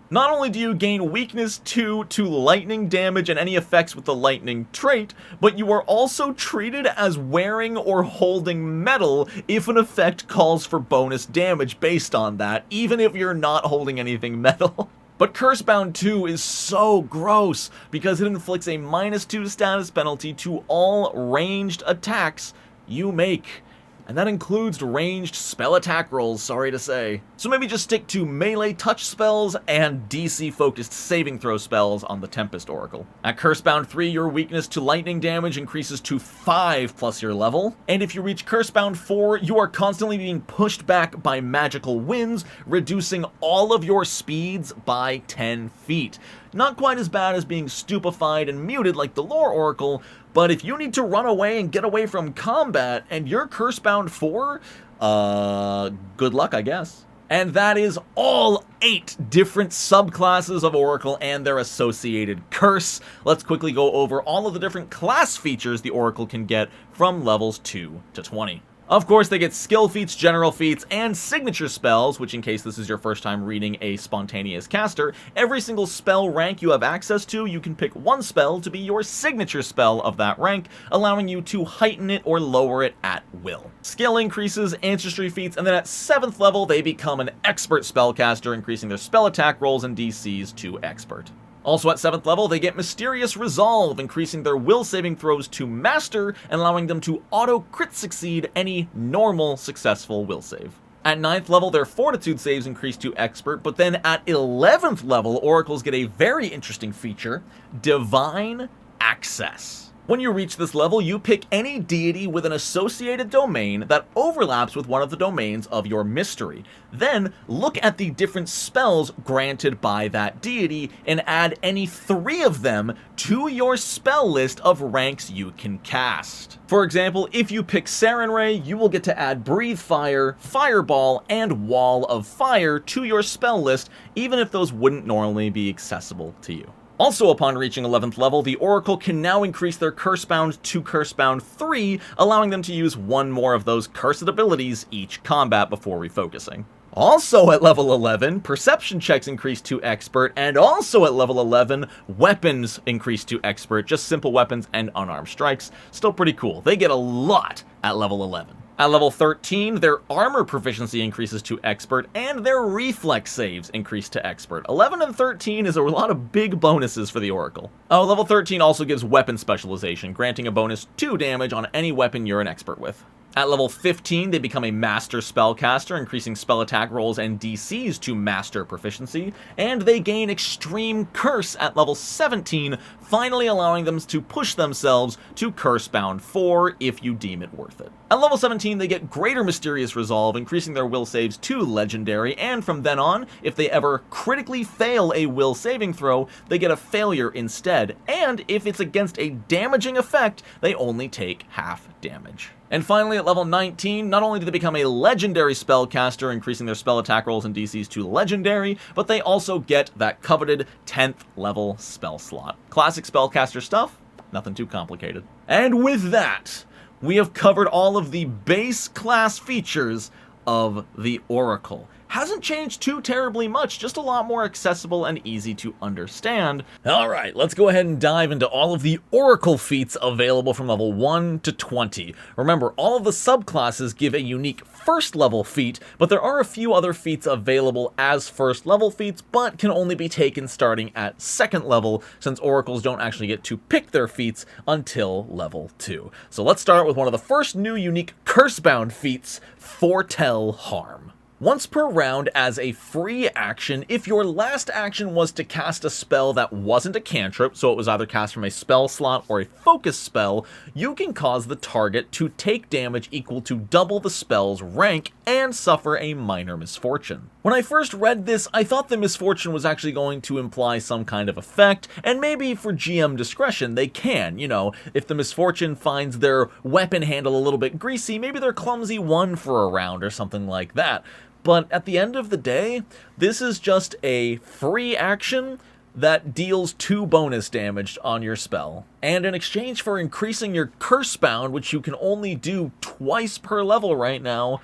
Not only do you gain weakness 2 to lightning damage and any effects with the lightning trait, but you are also treated as wearing or holding metal if an effect calls for bonus damage based on that, even if you're not holding anything metal. But Cursebound 2 is so gross because it inflicts a -2 status penalty to all ranged attacks you make. And that includes ranged spell attack rolls, sorry to say. So maybe just stick to melee touch spells and DC-focused saving throw spells on the Tempest Oracle. At Cursebound 3, your weakness to lightning damage increases to 5 plus your level. And if you reach Cursebound 4, you are constantly being pushed back by magical winds, reducing all of your speeds by 10 feet. Not quite as bad as being stupefied and muted like the Lore Oracle, but if you need to run away and get away from combat and you're Cursebound 4, good luck, I guess. And that is all 8 different subclasses of Oracle and their associated curse. Let's quickly go over all of the different class features the Oracle can get from levels 2 to 20. Of course, they get skill feats, general feats, and signature spells, which in case this is your first time reading a spontaneous caster, every single spell rank you have access to, you can pick one spell to be your signature spell of that rank, allowing you to heighten it or lower it at will. Skill increases, ancestry feats, and then at 7th level, they become an expert spellcaster, increasing their spell attack rolls and DCs to expert. Also at 7th level, they get Mysterious Resolve, increasing their will saving throws to Master and allowing them to auto-crit succeed any normal successful will save. At 9th level, their Fortitude saves increase to Expert, but then at 11th level, Oracles get a very interesting feature, Divine Access. When you reach this level, you pick any deity with an associated domain that overlaps with one of the domains of your mystery. Then, look at the different spells granted by that deity and add any 3 of them to your spell list of ranks you can cast. For example, if you pick Sarenrae, you will get to add Breathe Fire, Fireball, and Wall of Fire to your spell list, even if those wouldn't normally be accessible to you. Also, upon reaching 11th level, the Oracle can now increase their Cursebound to Cursebound 3, allowing them to use one more of those cursed abilities each combat before refocusing. Also at level 11, Perception checks increase to Expert, and also at level 11, Weapons increase to Expert, just simple weapons and unarmed strikes. Still pretty cool. They get a lot at level 11. At level 13, their armor proficiency increases to Expert, and their reflex saves increase to Expert. 11 and 13 is a lot of big bonuses for the Oracle. Oh, level 13 also gives weapon specialization, granting a bonus 2 damage on any weapon you're an expert with. At level 15, they become a Master Spellcaster, increasing spell attack rolls and DCs to Master proficiency, and they gain Extreme Curse at level 17, finally allowing them to push themselves to Cursebound 4 if you deem it worth it. At level 17, they get Greater Mysterious Resolve, increasing their will saves to Legendary, and from then on, if they ever critically fail a will saving throw, they get a failure instead, and if it's against a damaging effect, they only take half damage. And finally, at level 19, not only do they become a Legendary Spellcaster, increasing their spell attack rolls and DCs to Legendary, but they also get that coveted 10th level spell slot. Classic Spellcaster stuff, nothing too complicated. And with that, we have covered all of the base class features of the Oracle. Hasn't changed too terribly much, just a lot more accessible and easy to understand. Alright, let's go ahead and dive into all of the Oracle feats available from level 1 to 20. Remember, all of the subclasses give a unique first level feat, but there are a few other feats available as first level feats, but can only be taken starting at second level, since Oracles don't actually get to pick their feats until level 2. So let's start with one of the first new unique Cursebound feats, Foretell Harm. Once per round as a free action, if your last action was to cast a spell that wasn't a cantrip, so it was either cast from a spell slot or a focus spell, you can cause the target to take damage equal to double the spell's rank and suffer a minor misfortune. When I first read this, I thought the misfortune was actually going to imply some kind of effect, and maybe for GM discretion they can, you know, if the misfortune finds their weapon handle a little bit greasy, maybe they're clumsy 1 for a round or something like that. But at the end of the day, this is just a free action that deals 2 bonus damage on your spell. And in exchange for increasing your curse bound, which you can only do twice per level right now,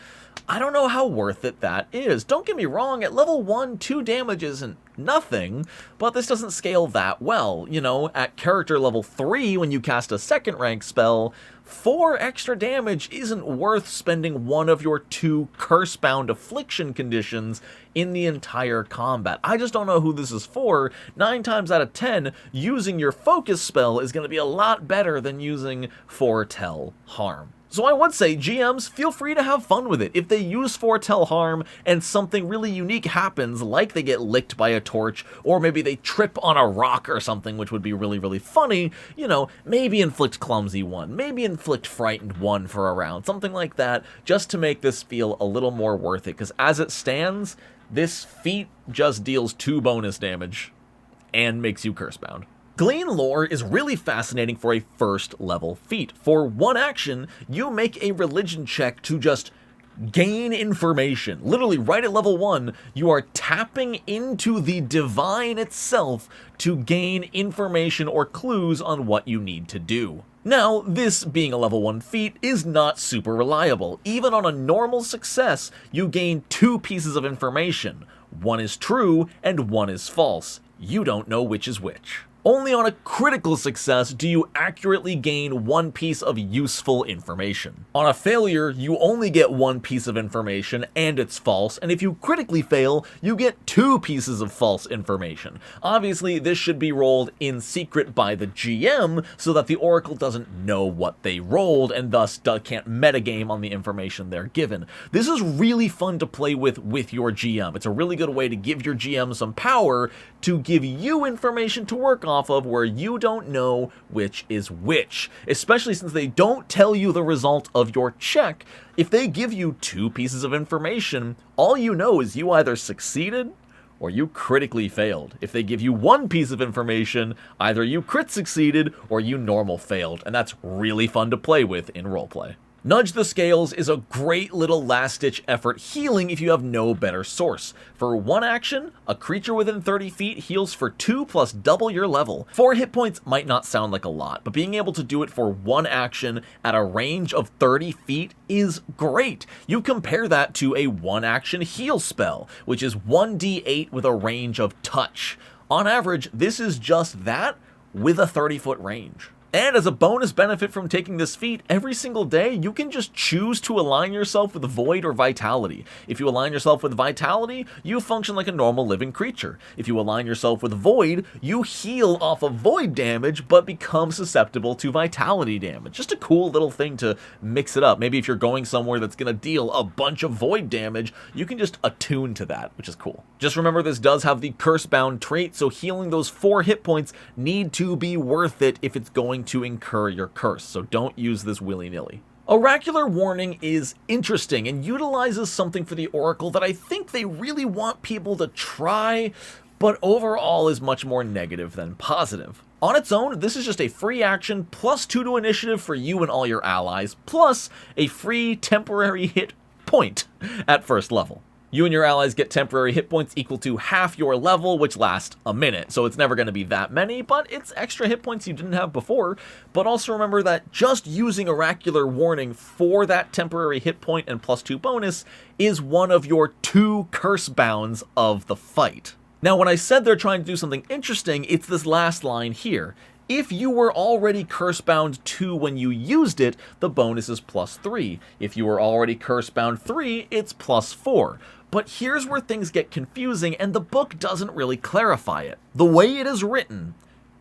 I don't know how worth it that is. Don't get me wrong, at level 1, 2 damage isn't nothing, but this doesn't scale that well. You know, at character level 3, when you cast a second rank spell, 4 extra damage isn't worth spending 1 of your 2 curse-bound affliction conditions in the entire combat. I just don't know who this is for. 9 times out of 10, using your focus spell is going to be a lot better than using Foretell Harm. So I would say, GMs, feel free to have fun with it. If they use Foretell Harm and something really unique happens, like they get licked by a torch, or maybe they trip on a rock or something, which would be really, really funny, you know, maybe inflict Clumsy 1, maybe inflict Frightened 1 for a round, something like that, just to make this feel a little more worth it, because as it stands, this feat just deals 2 bonus damage and makes you curse-bound. Glean lore is really fascinating for a first level feat. For 1 action, you make a religion check to just gain information. Literally right at level 1, you are tapping into the divine itself to gain information or clues on what you need to do. Now, this being a level 1 feat is not super reliable. Even on a normal success, you gain 2 pieces of information. 1 is true and 1 is false. You don't know which is which. Only on a critical success do you accurately gain 1 piece of useful information. On a failure, you only get 1 piece of information and it's false, and if you critically fail, you get 2 pieces of false information. Obviously, this should be rolled in secret by the GM so that the Oracle doesn't know what they rolled and thus can't metagame on the information they're given. This is really fun to play with your GM. It's a really good way to give your GM some power to give you information to work off of where you don't know which is which, especially since they don't tell you the result of your check. If they give you 2 pieces of information, all you know is you either succeeded or you critically failed. If they give you 1 piece of information, either you crit succeeded or you normal failed, and that's really fun to play with in roleplay. Nudge the Scales is a great little last-ditch effort healing if you have no better source. For 1 action, a creature within 30 feet heals for 2 plus double your level. 4 hit points might not sound like a lot, but being able to do it for 1 action at a range of 30 feet is great. You compare that to a 1 action heal spell, which is 1d8 with a range of touch. On average, this is just that with a 30-foot range. And as a bonus benefit from taking this feat, every single day you can just choose to align yourself with Void or Vitality. If you align yourself with Vitality, you function like a normal living creature. If you align yourself with Void, you heal off of Void damage but become susceptible to Vitality damage. Just a cool little thing to mix it up. Maybe if you're going somewhere that's going to deal a bunch of Void damage, you can just attune to that, which is cool. Just remember this does have the Curse-bound trait, so healing those 4 hit points need to be worth it if it's going to incur your curse, so don't use this willy-nilly. Oracular Warning is interesting and utilizes something for the Oracle that I think they really want people to try, but overall is much more negative than positive. On its own, this is just a free action plus 2 to initiative for you and all your allies, plus a free temporary hit point at first level. You and your allies get temporary hit points equal to half your level, which lasts a minute, so it's never going to be that many, but it's extra hit points you didn't have before. But also remember that just using Oracular Warning for that temporary hit point and plus 2 bonus is one of your 2 curse bounds of the fight. Now, when I said they're trying to do something interesting, it's this last line here. If you were already curse-bound 2 when you used it, the bonus is plus 3. If you were already curse-bound 3, it's plus 4. But here's where things get confusing, and the book doesn't really clarify it. The way it is written,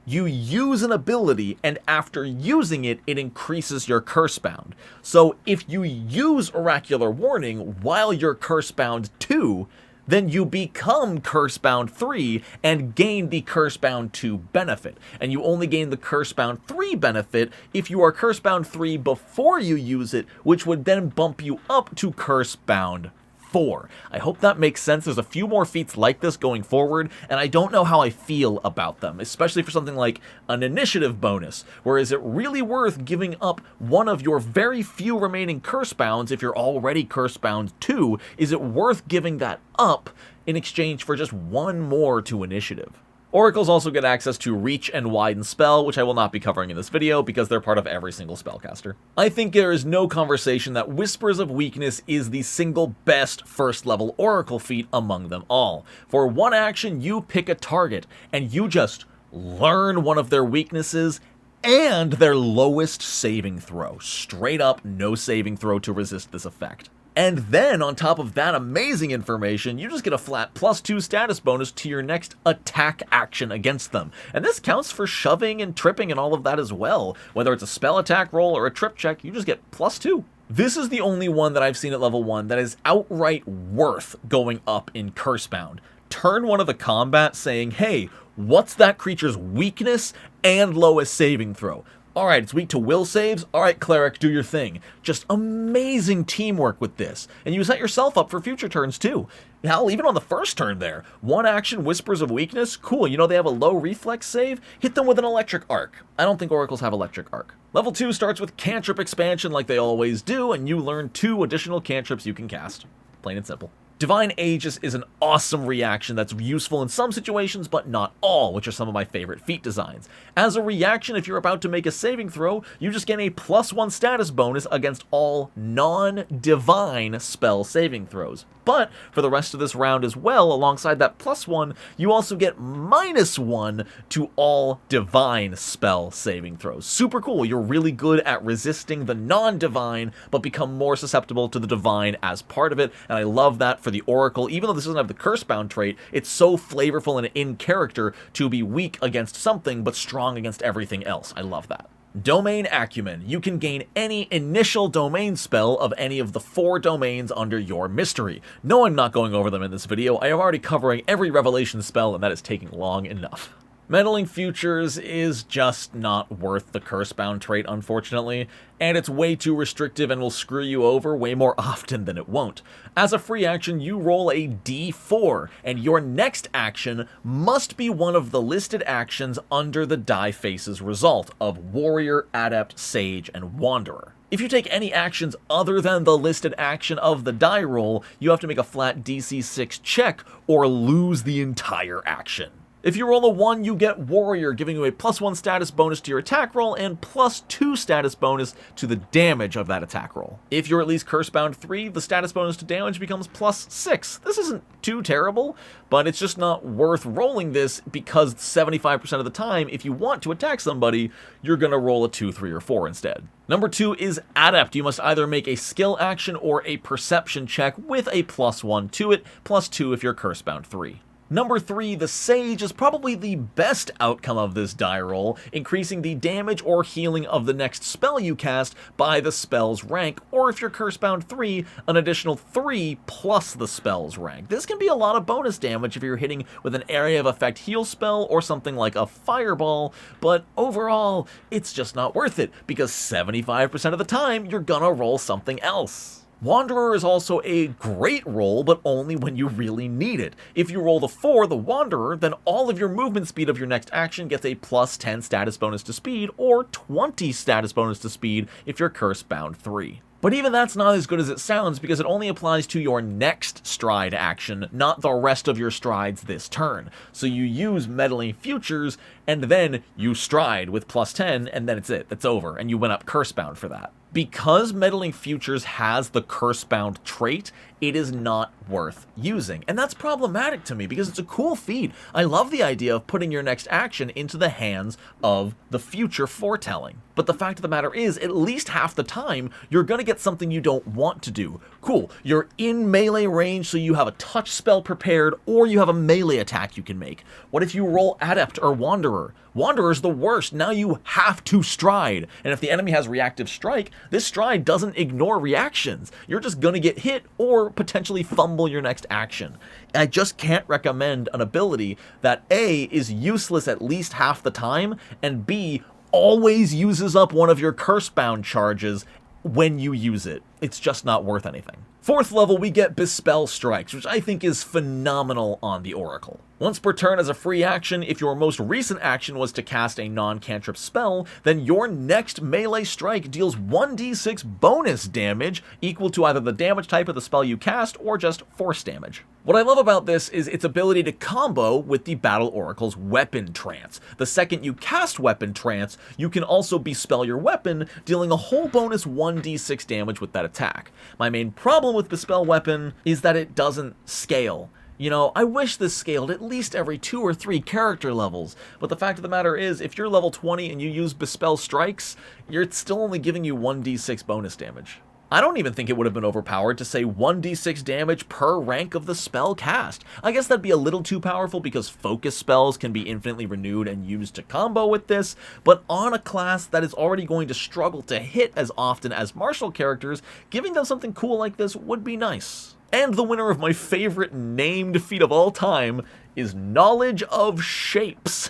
You use an ability, and after using it, it increases your curse bound. So if you use Oracular Warning while you're curse bound 2, then you become curse bound 3 and gain the curse bound 2 benefit. And you only gain the curse bound 3 benefit if you are curse bound 3 before you use it, which would then bump you up to curse bound 4. I hope that makes sense. There's a few more feats like this going forward, and I don't know how I feel about them, especially for something like an initiative bonus, where is it really worth giving up one of your very few remaining curse bounds if you're already curse bound 2? Is it worth giving that up in exchange for just one more to initiative? Oracles also get access to Reach and Widen spell, which I will not be covering in this video because they're part of every single spellcaster. I think there is no conversation that Whispers of Weakness is the single best first level Oracle feat among them all. For one action, you pick a target, and you just learn one of their weaknesses and their lowest saving throw. Straight up, no saving throw to resist this effect. And then, on top of that amazing information, you just get a flat +2 status bonus to your next attack action against them. And this counts for shoving and tripping and all of that as well. Whether it's a spell attack roll or a trip check, you just get +2. This is the only one that I've seen at level 1 that is outright worth going up in Cursebound. Turn one of the combat saying, hey, what's that creature's weakness and lowest saving throw? Alright, it's weak to will saves. Alright, Cleric, do your thing. Just amazing teamwork with this. And you set yourself up for future turns too. Hell, even on the first turn there. One action, Whispers of Weakness. Cool, you know they have a low reflex save? Hit them with an Electric Arc. I don't think Oracles have Electric Arc. Level 2 starts with Cantrip Expansion like they always do, and you learn 2 additional cantrips you can cast. Plain and simple. Divine Aegis is an awesome reaction that's useful in some situations, but not all, which are some of my favorite feat designs. As a reaction, if you're about to make a saving throw, you just get a +1 status bonus against all non-divine spell saving throws. But for the rest of this round as well, alongside that +1, you also get -1 to all divine spell saving throws. Super cool. You're really good at resisting the non-divine, but become more susceptible to the divine as part of it, and I love that for the Oracle. Even though this doesn't have the Cursebound trait, it's so flavorful and in character to be weak against something, but strong against everything else. I love that. Domain Acumen. You can gain any initial domain spell of any of the 4 domains under your mystery. No, I'm not going over them in this video. I am already covering every revelation spell, and that is taking long enough. Meddling Futures is just not worth the Cursebound trait, unfortunately, and it's way too restrictive and will screw you over way more often than it won't. As a free action, you roll a d4, and your next action must be one of the listed actions under the die face's result of Warrior, Adept, Sage, and Wanderer. If you take any actions other than the listed action of the die roll, you have to make a flat DC 6 check or lose the entire action. If you roll a 1, you get Warrior, giving you a +1 status bonus to your attack roll and +2 status bonus to the damage of that attack roll. If you're at least Cursebound 3, the status bonus to damage becomes +6. This isn't too terrible, but it's just not worth rolling this because 75% of the time, if you want to attack somebody, you're going to roll a 2, 3, or 4 instead. Number 2 is Adept. You must either make a skill action or a perception check with a +1 to it, +2 if you're Cursebound 3. Number 3, the Sage is probably the best outcome of this die roll, increasing the damage or healing of the next spell you cast by the spell's rank, or if you're Cursebound 3, an additional 3 plus the spell's rank. This can be a lot of bonus damage if you're hitting with an area of effect heal spell or something like a fireball, but overall, it's just not worth it, because 75% of the time, you're gonna roll something else. Wanderer is also a great roll, but only when you really need it. If you roll the 4, the Wanderer, then all of your movement speed of your next action gets a +10 status bonus to speed, or 20 status bonus to speed if you're Cursebound 3. But even that's not as good as it sounds, because it only applies to your next stride action, not the rest of your strides this turn. So you use Meddling Futures, and then you stride with +10, and then it's it. That's over, and you went up Cursebound for that. Because Meddling Futures has the Cursebound trait, it is not worth using. And that's problematic to me because it's a cool feat. I love the idea of putting your next action into the hands of the future foretelling. But the fact of the matter is, at least half the time, you're going to get something you don't want to do. Cool, you're in melee range, so you have a touch spell prepared, or you have a melee attack you can make. What if you roll Adept or Wanderer? Wanderer's the worst. Now you have to stride. And if the enemy has reactive strike, this stride doesn't ignore reactions. You're just going to get hit or potentially fumble your next action. I just can't recommend an ability that A, is useless at least half the time, and B, always uses up one of your Cursebound charges when you use it. It's just not worth anything. 4th level, we get Bespell Strikes, which I think is phenomenal on the Oracle. Once per turn as a free action, if your most recent action was to cast a non-cantrip spell, then your next melee strike deals 1d6 bonus damage equal to either the damage type of the spell you cast or just force damage. What I love about this is its ability to combo with the Battle Oracle's Weapon Trance. The second you cast Weapon Trance, you can also bespell your weapon, dealing a whole bonus 1d6 damage with that attack. My main problem with Bespell Weapon is that it doesn't scale. You know, I wish this scaled at least every 2 or 3 character levels, but the fact of the matter is, if you're level 20 and you use Bespell Strikes, it's still only giving you 1d6 bonus damage. I don't even think it would have been overpowered to say 1d6 damage per rank of the spell cast. I guess that'd be a little too powerful because focus spells can be infinitely renewed and used to combo with this, but on a class that is already going to struggle to hit as often as martial characters, giving them something cool like this would be nice. And the winner of my favorite named feat of all time is Knowledge of Shapes.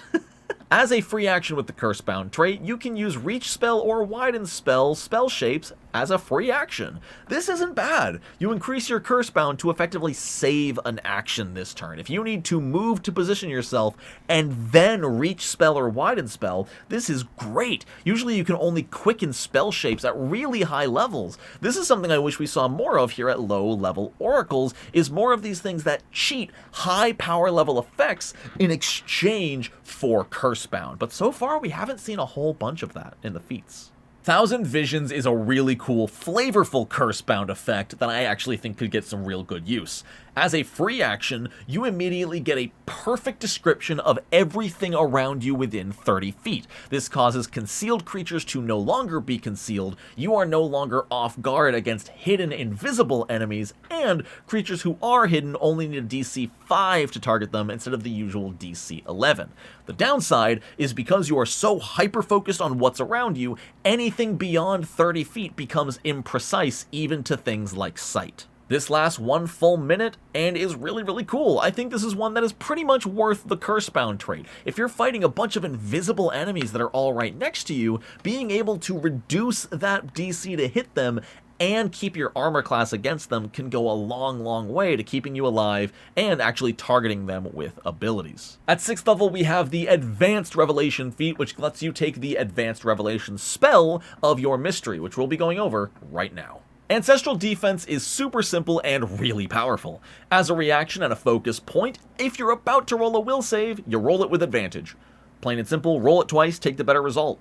As a free action with the Cursebound trait, you can use Reach Spell or Widen Spell shapes as a free action. This isn't bad. You increase your Cursebound to effectively save an action this turn. If you need to move to position yourself and then Reach Spell or Widen Spell, this is great. Usually you can only quicken spell shapes at really high levels. This is something I wish we saw more of here at low level oracles, is more of these things that cheat high power level effects in exchange for Cursebound. But so far we haven't seen a whole bunch of that in the feats. Thousand Visions is a really cool, flavorful Cursebound effect that I actually think could get some real good use. As a free action, you immediately get a perfect description of everything around you within 30 feet. This causes concealed creatures to no longer be concealed, you are no longer off guard against hidden invisible enemies, and creatures who are hidden only need a DC 5 to target them instead of the usual DC 11. The downside is because you are so hyper-focused on what's around you, anything beyond 30 feet becomes imprecise even to things like sight. This lasts 1 full minute and is really cool. I think this is one that is pretty much worth the Cursebound trait. If you're fighting a bunch of invisible enemies that are all right next to you, being able to reduce that DC to hit them and keep your armor class against them can go a long way to keeping you alive and actually targeting them with abilities. At 6th level, we have the Advanced Revelation feat, which lets you take the Advanced Revelation spell of your mystery, which we'll be going over right now. Ancestral Defense is super simple and really powerful. As a reaction and a focus point, if you're about to roll a will save, you roll it with advantage. Plain and simple, roll it twice, take the better result.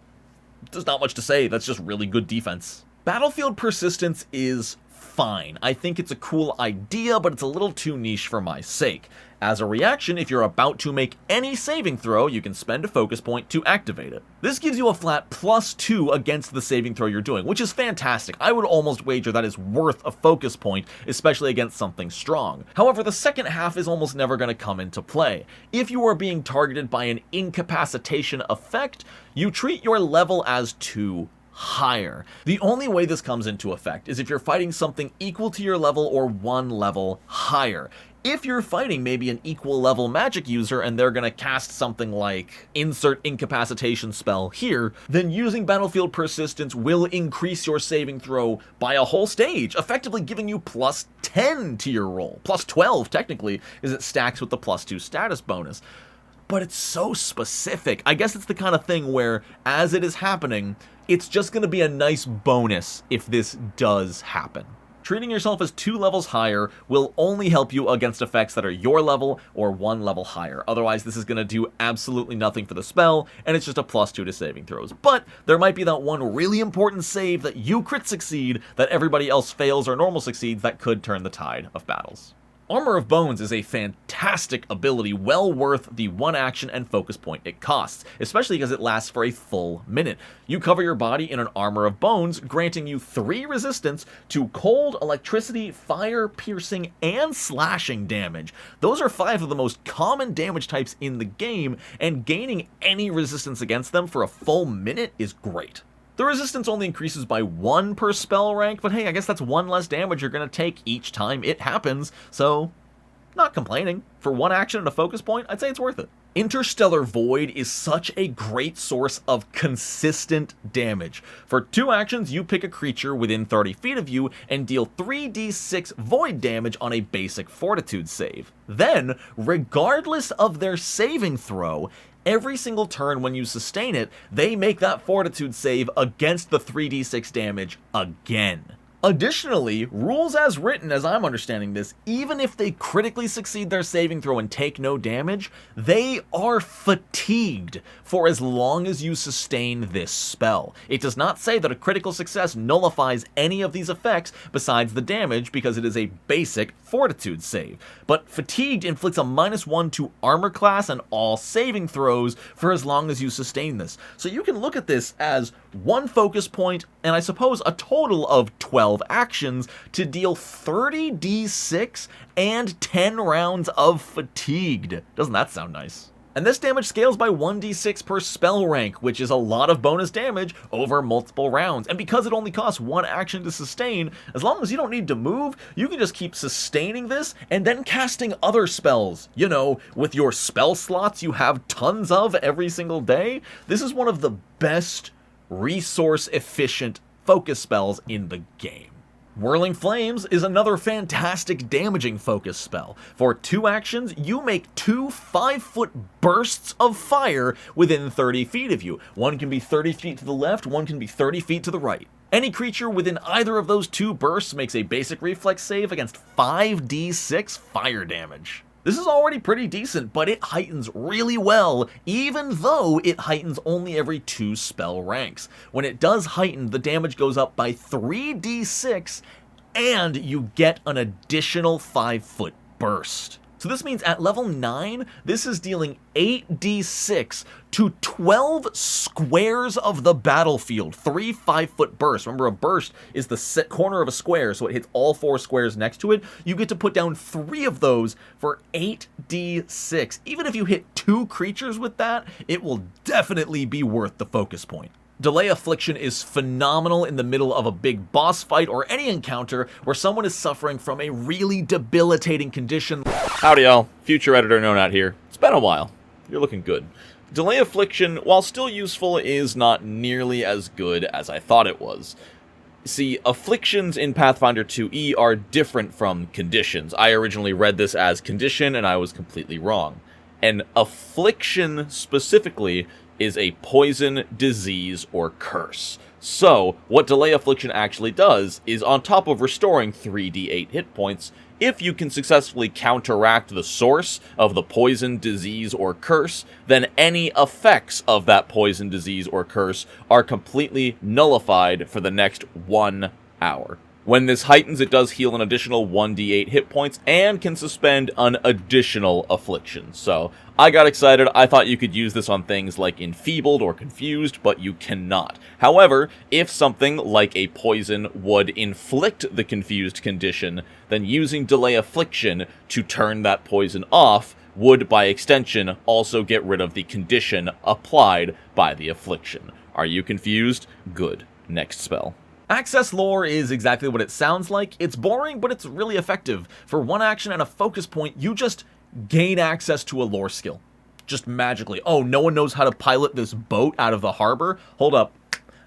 There's not much to say, that's just really good defense. Battlefield Persistence is fine. I think it's a cool idea, but it's a little too niche for my sake. As a reaction, if you're about to make any saving throw, you can spend a focus point to activate it. This gives you a flat +2 against the saving throw you're doing, which is fantastic. I would almost wager that is worth a focus point, especially against something strong. However, the second half is almost never going to come into play. If you are being targeted by an incapacitation effect, you treat your level as 2 higher. The only way this comes into effect is if you're fighting something equal to your level or 1 level higher. If you're fighting maybe an equal level magic user and they're gonna cast something like insert incapacitation spell here, then using Battlefield Persistence will increase your saving throw by a whole stage, effectively giving you +10 to your roll. +12 technically, as it stacks with the +2 status bonus. But it's so specific. I guess it's the kind of thing where, as it is happening, it's just going to be a nice bonus if this does happen. treating yourself as 2 levels higher will only help you against effects that are your level or 1 level higher. Otherwise, this is going to do absolutely nothing for the spell, and it's just a +2 to saving throws. But there might be that one really important save that you crit succeed that everybody else fails or normal succeeds that could turn the tide of battles. Armor of Bones is a fantastic ability, well worth the 1 action and focus point it costs, especially because it lasts for a full minute. You cover your body in an Armor of Bones, granting you 3 resistance to cold, electricity, fire, piercing, and slashing damage. Those are 5 of the most common damage types in the game, and gaining any resistance against them for a full minute is great. The resistance only increases by 1 per spell rank, but hey, I guess that's 1 less damage you're going to take each time it happens, so not complaining. For 1 action and a focus point, I'd say it's worth it. Interstellar Void is such a great source of consistent damage. For 2 actions, you pick a creature within 30 feet of you and deal 3d6 void damage on a basic fortitude save. Then, regardless of their saving throw, every single turn when you sustain it, they make that fortitude save against the 3d6 damage again. Additionally, rules as written, as I'm understanding this, even if they critically succeed their saving throw and take no damage, they are fatigued for as long as you sustain this spell. It does not say that a critical success nullifies any of these effects besides the damage because it is a basic fortitude save. But fatigued inflicts a -1 to armor class and all saving throws for as long as you sustain this. So you can look at this as 1 focus point and I suppose a total of 12 actions to deal 30d6 and 10 rounds of fatigued. Doesn't that sound nice? And this damage scales by 1d6 per spell rank, which is a lot of bonus damage over multiple rounds. And because it only costs 1 action to sustain, as long as you don't need to move, you can just keep sustaining this and then casting other spells. You know, with your spell slots you have tons of every single day. This is one of the best resource-efficient focus spells in the game. Whirling Flames is another fantastic damaging focus spell. For 2 actions, you make 2 5-foot bursts of fire within 30 feet of you. One can be 30 feet to the left, one can be 30 feet to the right. Any creature within either of those 2 bursts makes a basic reflex save against 5d6 fire damage. This is already pretty decent, but it heightens really well, even though it heightens only every 2 spell ranks. When it does heighten, the damage goes up by 3d6, and you get an additional 5-foot burst. So this means at level 9, this is dealing 8d6 to 12 squares of the battlefield. 3 5-foot bursts. Remember, a burst is the corner of a square, so it hits all 4 squares next to it. You get to put down 3 of those for 8d6. Even if you hit 2 creatures with that, it will definitely be worth the focus point. Delay Affliction is phenomenal in the middle of a big boss fight or any encounter where someone is suffering from a really debilitating condition. Howdy y'all, future editor Nonat here. It's been a while. You're looking good. Delay Affliction, while still useful, is not nearly as good as I thought it was. See, afflictions in Pathfinder 2e are different from conditions. I originally read this as condition and I was completely wrong. An affliction specifically is a poison, disease, or curse. So, what Delay Affliction actually does is, on top of restoring 3d8 hit points, if you can successfully counteract the source of the poison, disease, or curse, then any effects of that poison, disease, or curse are completely nullified for the next 1 hour. When this heightens, it does heal an additional 1d8 hit points and can suspend an additional affliction. So, I got excited. I thought you could use this on things like Enfeebled or Confused, but you cannot. However, if something like a poison would inflict the Confused condition, then using Delay Affliction to turn that poison off would, by extension, also get rid of the condition applied by the affliction. Are you confused? Good. Next spell. Access Lore is exactly what it sounds like. It's boring, but it's really effective. For 1 action and a focus point, you just gain access to a lore skill. Just magically. Oh, no one knows how to pilot this boat out of the harbor? Hold up.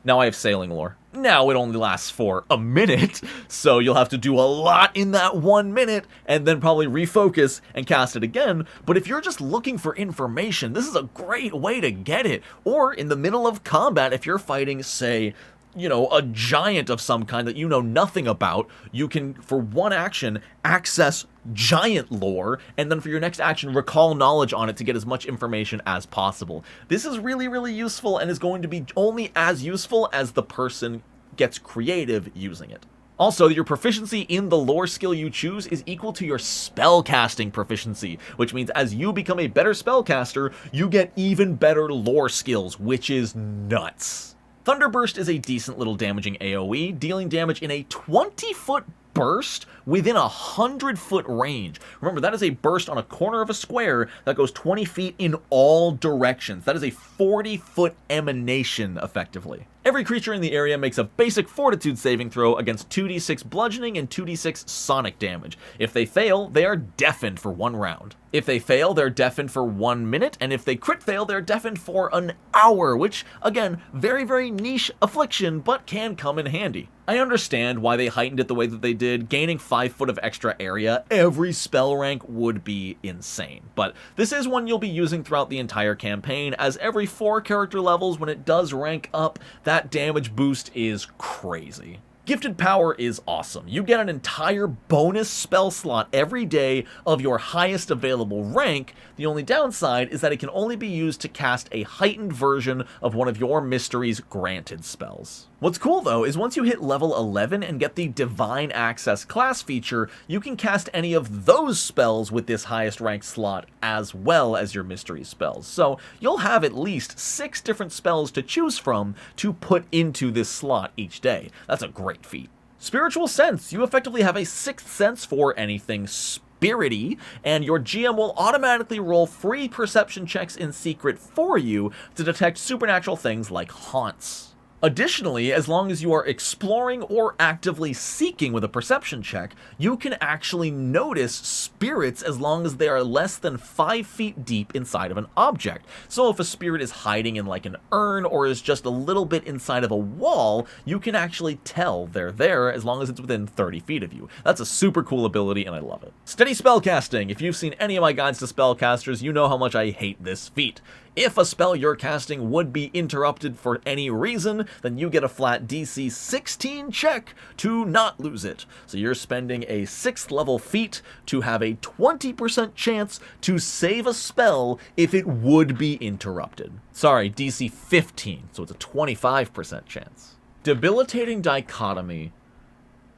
Now I have sailing lore. Now it only lasts for a minute, so you'll have to do a lot in that 1 minute, and then probably refocus and cast it again. But if you're just looking for information, this is a great way to get it. Or in the middle of combat, if you're fighting, say, you know, a giant of some kind that you know nothing about, you can, for one action, access giant lore, and then for your next action, recall knowledge on it to get as much information as possible. This is really, really useful and is going to be only as useful as the person gets creative using it. Also, your proficiency in the lore skill you choose is equal to your spellcasting proficiency, which means as you become a better spellcaster, you get even better lore skills, which is nuts. Thunderburst is a decent little damaging AoE, dealing damage in a 20-foot burst within a 100-foot range. Remember, that is a burst on a corner of a square that goes 20 feet in all directions. That is a 40-foot emanation, effectively. Every creature in the area makes a basic fortitude saving throw against 2d6 bludgeoning and 2d6 sonic damage. If they fail, they are deafened for 1 round. If they fail, they're deafened for 1 minute, and if they crit fail, they're deafened for an hour, which, again, very, very niche affliction, but can come in handy. I understand why they heightened it the way that they did. Gaining 5 foot of extra area every spell rank would be insane, but this is one you'll be using throughout the entire campaign, as every 4 character levels, when it does rank up, that damage boost is crazy. Gifted Power is awesome. You get an entire bonus spell slot every day of your highest available rank. The only downside is that it can only be used to cast a heightened version of one of your Mystery's granted spells. What's cool though is once you hit level 11 and get the Divine Access class feature, you can cast any of those spells with this highest rank slot as well as your Mystery spells. So you'll have at least 6 different spells to choose from to put into this slot each day. That's a great feat. Spiritual Sense. You effectively have a 6th sense for anything spirity, and your GM will automatically roll free perception checks in secret for you to detect supernatural things like haunts. Additionally, as long as you are exploring or actively seeking with a perception check, you can actually notice spirits as long as they are less than 5 feet deep inside of an object. So if a spirit is hiding in like an urn or is just a little bit inside of a wall, you can actually tell they're there as long as it's within 30 feet of you. That's a super cool ability and I love it. Steady Spellcasting. If you've seen any of my guides to spellcasters, you know how much I hate this feat. If a spell you're casting would be interrupted for any reason, then you get a flat DC 16 check to not lose it. So you're spending a 6th level feat to have a 20% chance to save a spell if it would be interrupted. Sorry, DC 15, so it's a 25% chance. Debilitating Dichotomy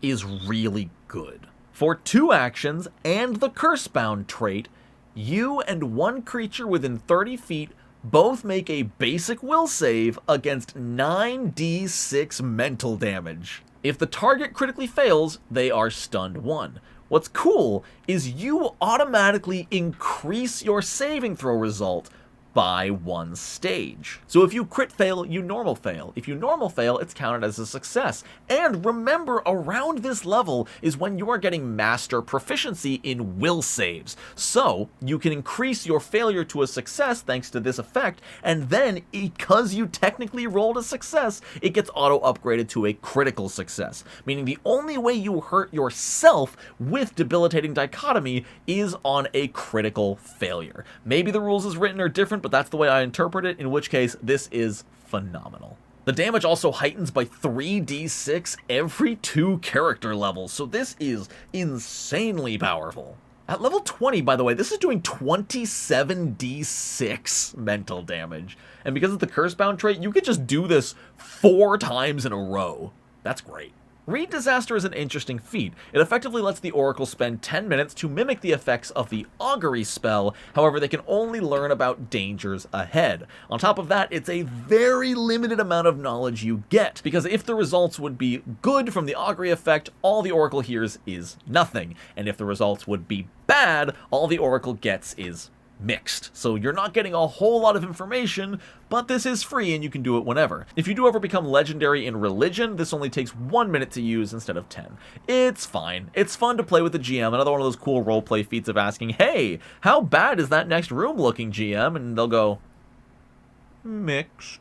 is really good. For 2 actions and the Cursebound trait, you and 1 creature within 30 feet both make a basic will save against 9d6 mental damage. If the target critically fails, they are stunned 1. What's cool is you automatically increase your saving throw result by 1 stage. So if you crit fail, you normal fail. If you normal fail, it's counted as a success. And remember, around this level is when you are getting master proficiency in will saves. So you can increase your failure to a success thanks to this effect, and then because you technically rolled a success, it gets auto upgraded to a critical success. Meaning the only way you hurt yourself with Debilitating Dichotomy is on a critical failure. Maybe the rules as written are different, but that's the way I interpret it, in which case this is phenomenal. The damage also heightens by 3d6 every 2 character levels, so this is insanely powerful. At level 20, by the way, this is doing 27d6 mental damage, and because of the Cursebound trait, you could just do this 4 times in a row. That's great. Read Disaster is an interesting feat. It effectively lets the Oracle spend 10 minutes to mimic the effects of the Augury spell, however they can only learn about dangers ahead. On top of that, it's a very limited amount of knowledge you get, because if the results would be good from the Augury effect, all the Oracle hears is nothing, and if the results would be bad, all the Oracle gets is mixed. So you're not getting a whole lot of information, but this is free and you can do it whenever. If you do ever become legendary in religion, this only takes 1 minute to use instead of 10. It's fine. It's fun to play with the GM. Another one of those cool roleplay feats of asking, hey, how bad is that next room looking, GM? And they'll go, mixed.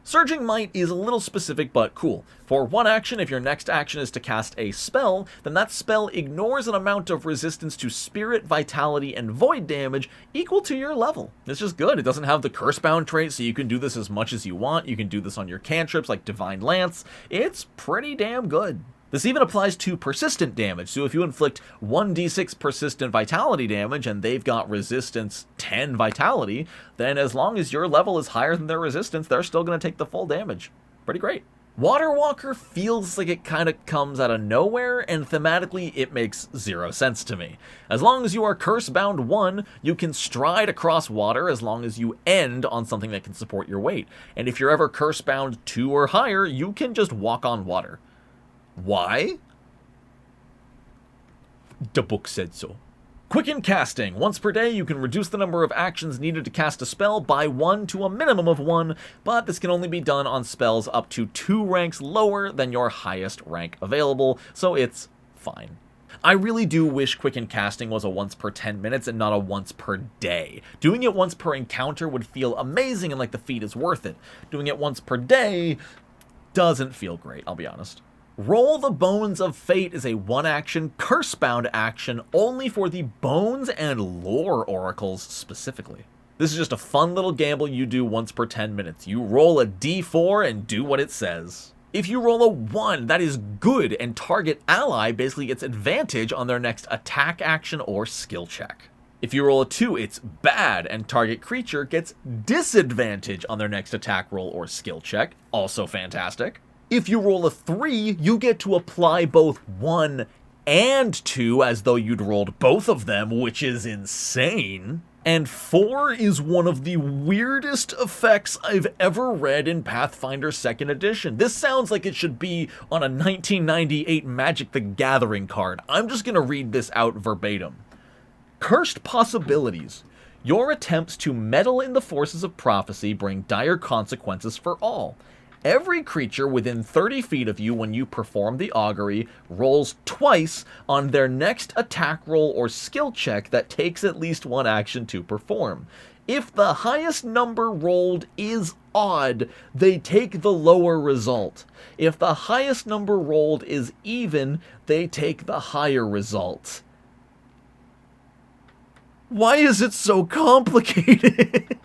Surging Might is a little specific but cool. For one action, if your next action is to cast a spell, then that spell ignores an amount of resistance to spirit, vitality, and void damage equal to your level. It's just good. It doesn't have the Cursebound trait, so you can do this as much as you want. You can do this on your cantrips like Divine Lance. It's pretty damn good. This even applies to persistent damage, so if you inflict 1d6 persistent vitality damage and they've got resistance 10 vitality, then as long as your level is higher than their resistance, they're still going to take the full damage. Pretty great. Water Walker feels like it kind of comes out of nowhere, and thematically it makes zero sense to me. As long as you are Cursebound 1, you can stride across water as long as you end on something that can support your weight. And if you're ever Cursebound 2 or higher, you can just walk on water. Why? The book said so. Quicken Casting. Once per day, you can reduce the number of actions needed to cast a spell by 1 to a minimum of 1, but this can only be done on spells up to 2 ranks lower than your highest rank available, so it's fine. I really do wish Quicken Casting was a once per 10 minutes and not a once per day. Doing it once per encounter would feel amazing and like the feat is worth it. Doing it once per day doesn't feel great, I'll be honest. Roll the Bones of Fate is a one-action, Cursebound action only for the Bones and Lore Oracles specifically. This is just a fun little gamble you do once per 10 minutes. You roll a d4 and do what it says. If you roll a 1, that is good, and target ally basically gets advantage on their next attack action or skill check. If you roll a 2, it's bad, and target creature gets disadvantage on their next attack roll or skill check. Also fantastic. If you roll a 3, you get to apply both 1 and 2 as though you'd rolled both of them, which is insane. And 4 is one of the weirdest effects I've ever read in Pathfinder 2nd Edition. This sounds like it should be on a 1998 Magic the Gathering card. I'm just gonna read this out verbatim. Cursed possibilities. Your attempts to meddle in the forces of prophecy bring dire consequences for all. Every creature within 30 feet of you when you perform the augury rolls twice on their next attack roll or skill check that takes at least one action to perform. If the highest number rolled is odd, they take the lower result. If the highest number rolled is even, they take the higher result. Why is it so complicated?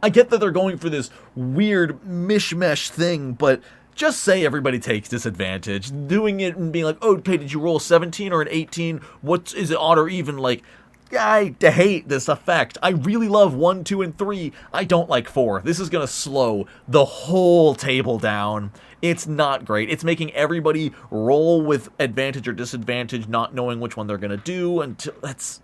I get that they're going for this weird mishmash thing, but just say everybody takes disadvantage. Doing it and being like, oh, hey, did you roll a 17 or an 18? Is it odd or even? Like, I hate this effect. I really love 1, 2, and 3. I don't like 4. This is going to slow the whole table down. It's not great. It's making everybody roll with advantage or disadvantage, not knowing which one they're going to do. It's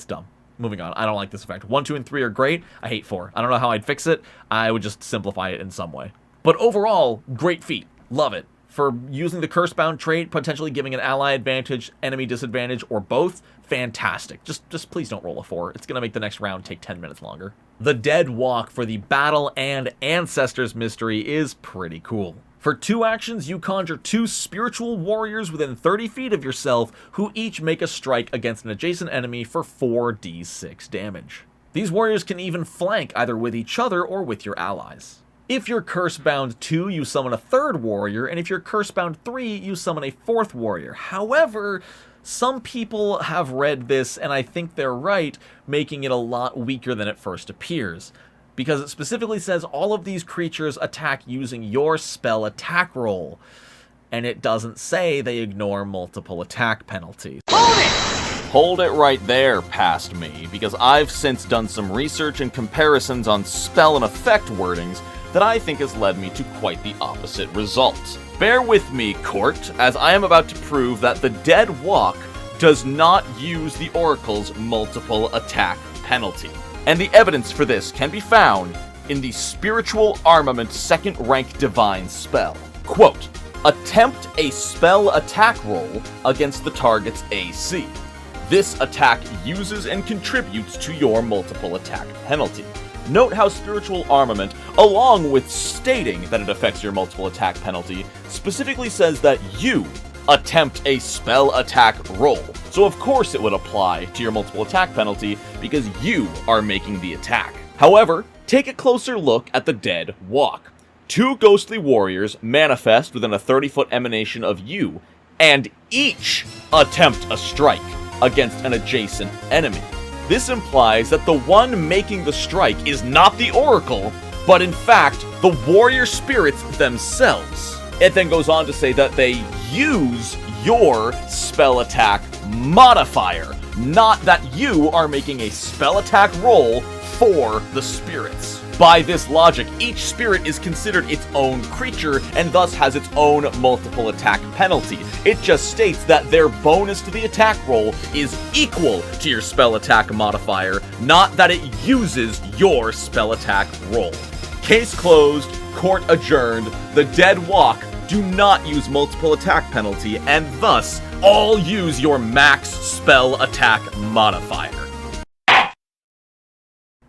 dumb. Moving on. I don't like this effect. 1, 2, and 3 are great. I hate 4. I don't know how I'd fix it. I would just simplify it in some way. But overall, great feat. Love it. For using the Cursebound trait, potentially giving an ally advantage, enemy disadvantage, or both, fantastic. Just please don't roll a 4. It's going to make the next round take 10 minutes longer. The Dead Walk for the Battle and Ancestors mystery is pretty cool. For 2 actions, you conjure 2 spiritual warriors within 30 feet of yourself who each make a strike against an adjacent enemy for 4d6 damage. These warriors can even flank either with each other or with your allies. If you're Cursebound 2, you summon a 3rd warrior, and if you're Cursebound 3, you summon a 4th warrior. However, some people have read this, and I think they're right, making it a lot weaker than it first appears. Because it specifically says all of these creatures attack using your spell attack roll. And it doesn't say they ignore multiple attack penalties. Hold it! Hold it right there, past me, because I've since done some research and comparisons on spell and effect wordings that I think has led me to quite the opposite result. Bear with me, court, as I am about to prove that the Dead Walk does not use the Oracle's multiple attack penalty. And the evidence for this can be found in the Spiritual Armament 2nd rank Divine spell. Quote, attempt a spell attack roll against the target's AC. This attack uses and contributes to your multiple attack penalty. Note how Spiritual Armament, along with stating that it affects your multiple attack penalty, specifically says that you attempt a spell attack roll. So of course it would apply to your multiple attack penalty because you are making the attack. However, take a closer look at the Dead Walk. 2 ghostly warriors manifest within a 30-foot emanation of you, and each attempt a strike against an adjacent enemy. This implies that the one making the strike is not the Oracle, but in fact, the warrior spirits themselves. It then goes on to say that they use your spell attack modifier, not that you are making a spell attack roll for the spirits. By this logic, each spirit is considered its own creature and thus has its own multiple attack penalty. It just states that their bonus to the attack roll is equal to your spell attack modifier, not that it uses your spell attack roll. Case closed, court adjourned, the dead walk do not use multiple attack penalty and thus all use your max spell attack modifier.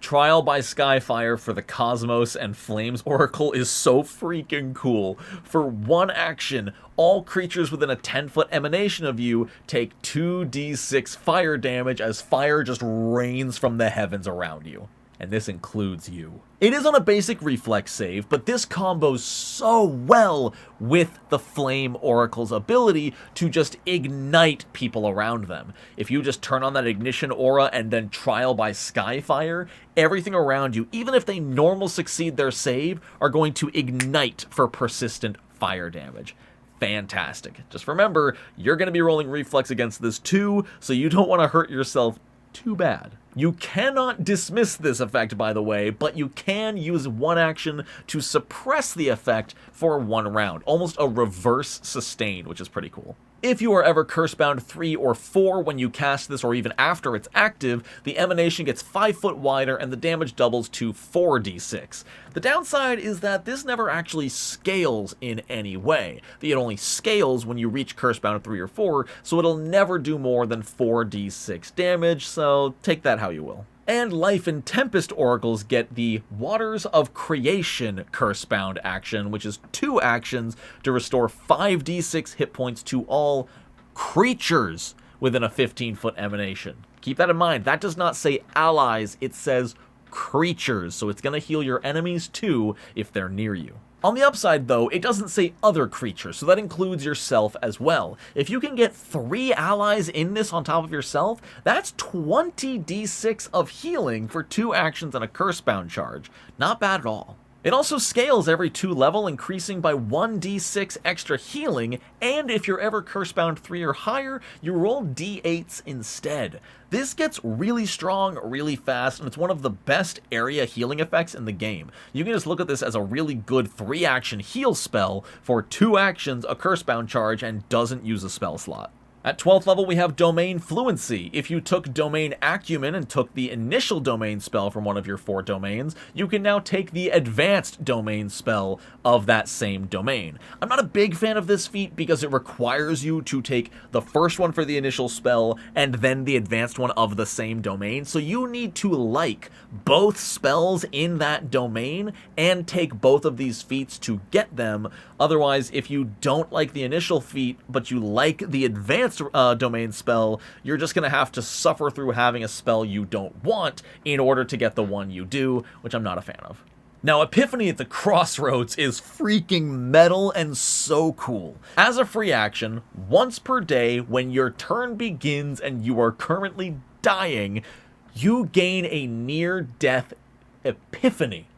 Trial by Skyfire for the Cosmos and Flames Oracle is so freaking cool. For one action, all creatures within a 10-foot emanation of you take 2d6 fire damage as fire just rains from the heavens around you. And this includes you. It is on a basic reflex save, but this combos so well with the Flame Oracle's ability to just ignite people around them. If you just turn on that ignition aura and then Trial by Skyfire, everything around you, even if they normal succeed their save, are going to ignite for persistent fire damage. Fantastic. Just remember, you're going to be rolling reflex against this too, so you don't want to hurt yourself too bad. You cannot dismiss this effect, by the way, but you can use one action to suppress the effect for 1 round. Almost a reverse sustain, which is pretty cool. If you are ever Cursebound 3 or 4 when you cast this, or even after it's active, the emanation gets 5 foot wider and the damage doubles to 4d6. The downside is that this never actually scales in any way. It only scales when you reach Cursebound 3 or 4, so it'll never do more than 4d6 damage, so take that how you will. And Life and Tempest Oracles get the Waters of Creation Cursebound action, which is 2 actions to restore 5d6 hit points to all creatures within a 15-foot emanation. Keep that in mind, that does not say allies, it says creatures, so it's going to heal your enemies too if they're near you. On the upside, though, it doesn't say other creatures, so that includes yourself as well. If you can get 3 allies in this on top of yourself, that's 20d6 of healing for 2 actions and a Cursebound charge. Not bad at all. It also scales every 2 level, increasing by 1d6 extra healing, and if you're ever Cursebound 3 or higher, you roll d8s instead. This gets really strong, really fast, and it's one of the best area healing effects in the game. You can just look at this as a really good 3-action heal spell for 2 actions, a Cursebound charge, and doesn't use a spell slot. At 12th level, we have Domain Fluency. If you took Domain Acumen and took the initial domain spell from one of your 4 domains, you can now take the advanced domain spell of that same domain. I'm not a big fan of this feat because it requires you to take the first one for the initial spell and then the advanced one of the same domain, so you need to like both spells in that domain and take both of these feats to get them. Otherwise, if you don't like the initial feat, but you like the advanced domain spell, you're just going to have to suffer through having a spell you don't want in order to get the one you do, which I'm not a fan of. Now, Epiphany at the Crossroads is freaking metal and so cool. As a free action, once per day when your turn begins and you are currently dying, you gain a near-death epiphany.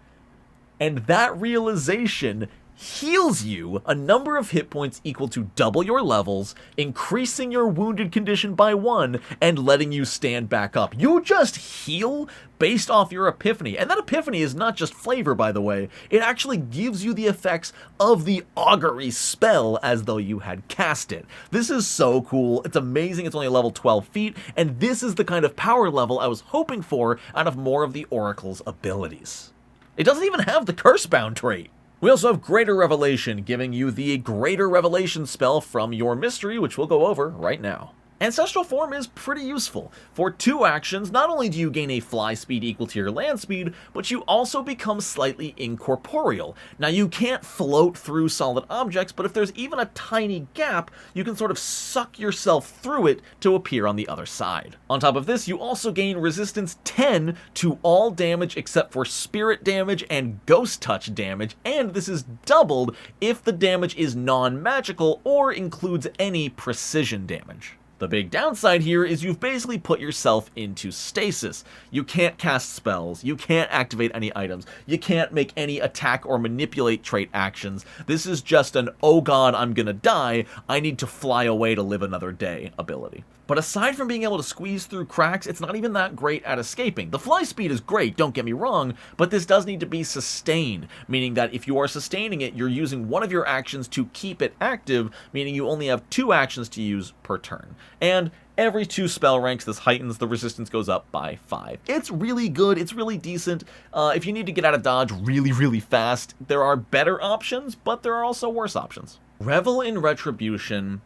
And that realization heals you a number of hit points equal to double your levels, increasing your wounded condition by 1, and letting you stand back up. You just heal based off your epiphany. And that epiphany is not just flavor, by the way. It actually gives you the effects of the augury spell as though you had cast it. This is so cool. It's amazing. It's only a level 12 feat, and this is the kind of power level I was hoping for out of more of the Oracle's abilities. It doesn't even have the Cursebound trait. We also have Greater Revelation, giving you the Greater Revelation spell from your mystery, which we'll go over right now. Ancestral Form is pretty useful. For 2 actions, not only do you gain a fly speed equal to your land speed, but you also become slightly incorporeal. Now you can't float through solid objects, but if there's even a tiny gap, you can sort of suck yourself through it to appear on the other side. On top of this, you also gain resistance 10 to all damage except for spirit damage and ghost touch damage, and this is doubled if the damage is non-magical or includes any precision damage. The big downside here is you've basically put yourself into stasis. You can't cast spells, you can't activate any items, you can't make any attack or manipulate trait actions. This is just an, oh god, I'm gonna die, I need to fly away to live another day ability. But aside from being able to squeeze through cracks, it's not even that great at escaping. The fly speed is great, don't get me wrong, but this does need to be sustained, meaning that if you are sustaining it, you're using one of your actions to keep it active, meaning you only have 2 actions to use per turn. And every 2 spell ranks, this heightens, the resistance goes up by 5. It's really good, it's really decent. If you need to get out of dodge really fast, there are better options, but there are also worse options. Revel in Retribution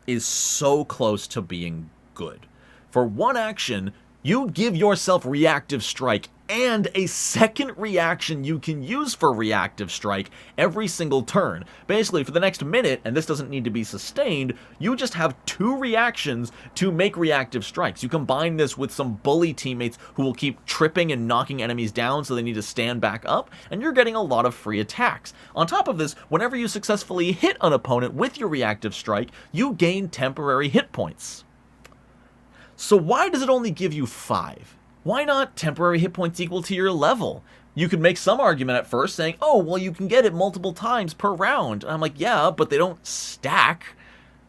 is so close to being good. For 1 action, you give yourself Reactive Strike and a second reaction you can use for Reactive Strike every single turn. Basically, for the next minute, and this doesn't need to be sustained, you just have 2 reactions to make Reactive Strikes. You combine this with some bully teammates who will keep tripping and knocking enemies down so they need to stand back up, and you're getting a lot of free attacks. On top of this, whenever you successfully hit an opponent with your Reactive Strike, you gain temporary hit points. So why does it only give you 5? Why not temporary hit points equal to your level? You could make some argument at first saying, oh, well, you can get it multiple times per round. And I'm like, yeah, but they don't stack.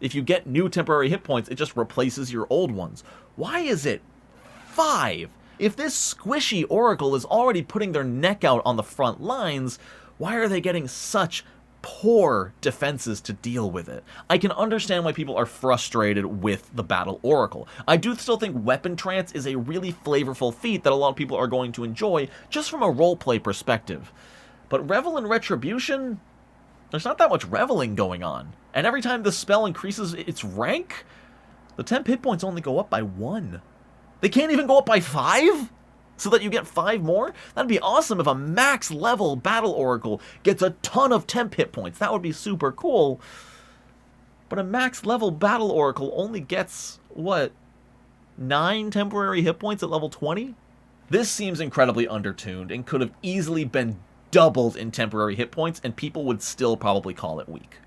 If you get new temporary hit points, it just replaces your old ones. Why is it 5? If this squishy Oracle is already putting their neck out on the front lines, why are they getting such poor defenses to deal with it? I can understand why people are frustrated with the Battle Oracle. I do still think Weapon Trance is a really flavorful feat that a lot of people are going to enjoy just from a roleplay perspective. But Revel in Retribution, there's not that much reveling going on. And every time the spell increases its rank, the temp hit points only go up by 1. They can't even go up by 5? So that you get 5 more? That'd be awesome if a max level Battle Oracle gets a ton of temp hit points. That would be super cool. But a max level Battle Oracle only gets, what, 9 temporary hit points at level 20? This seems incredibly undertuned and could have easily been doubled in temporary hit points and people would still probably call it weak.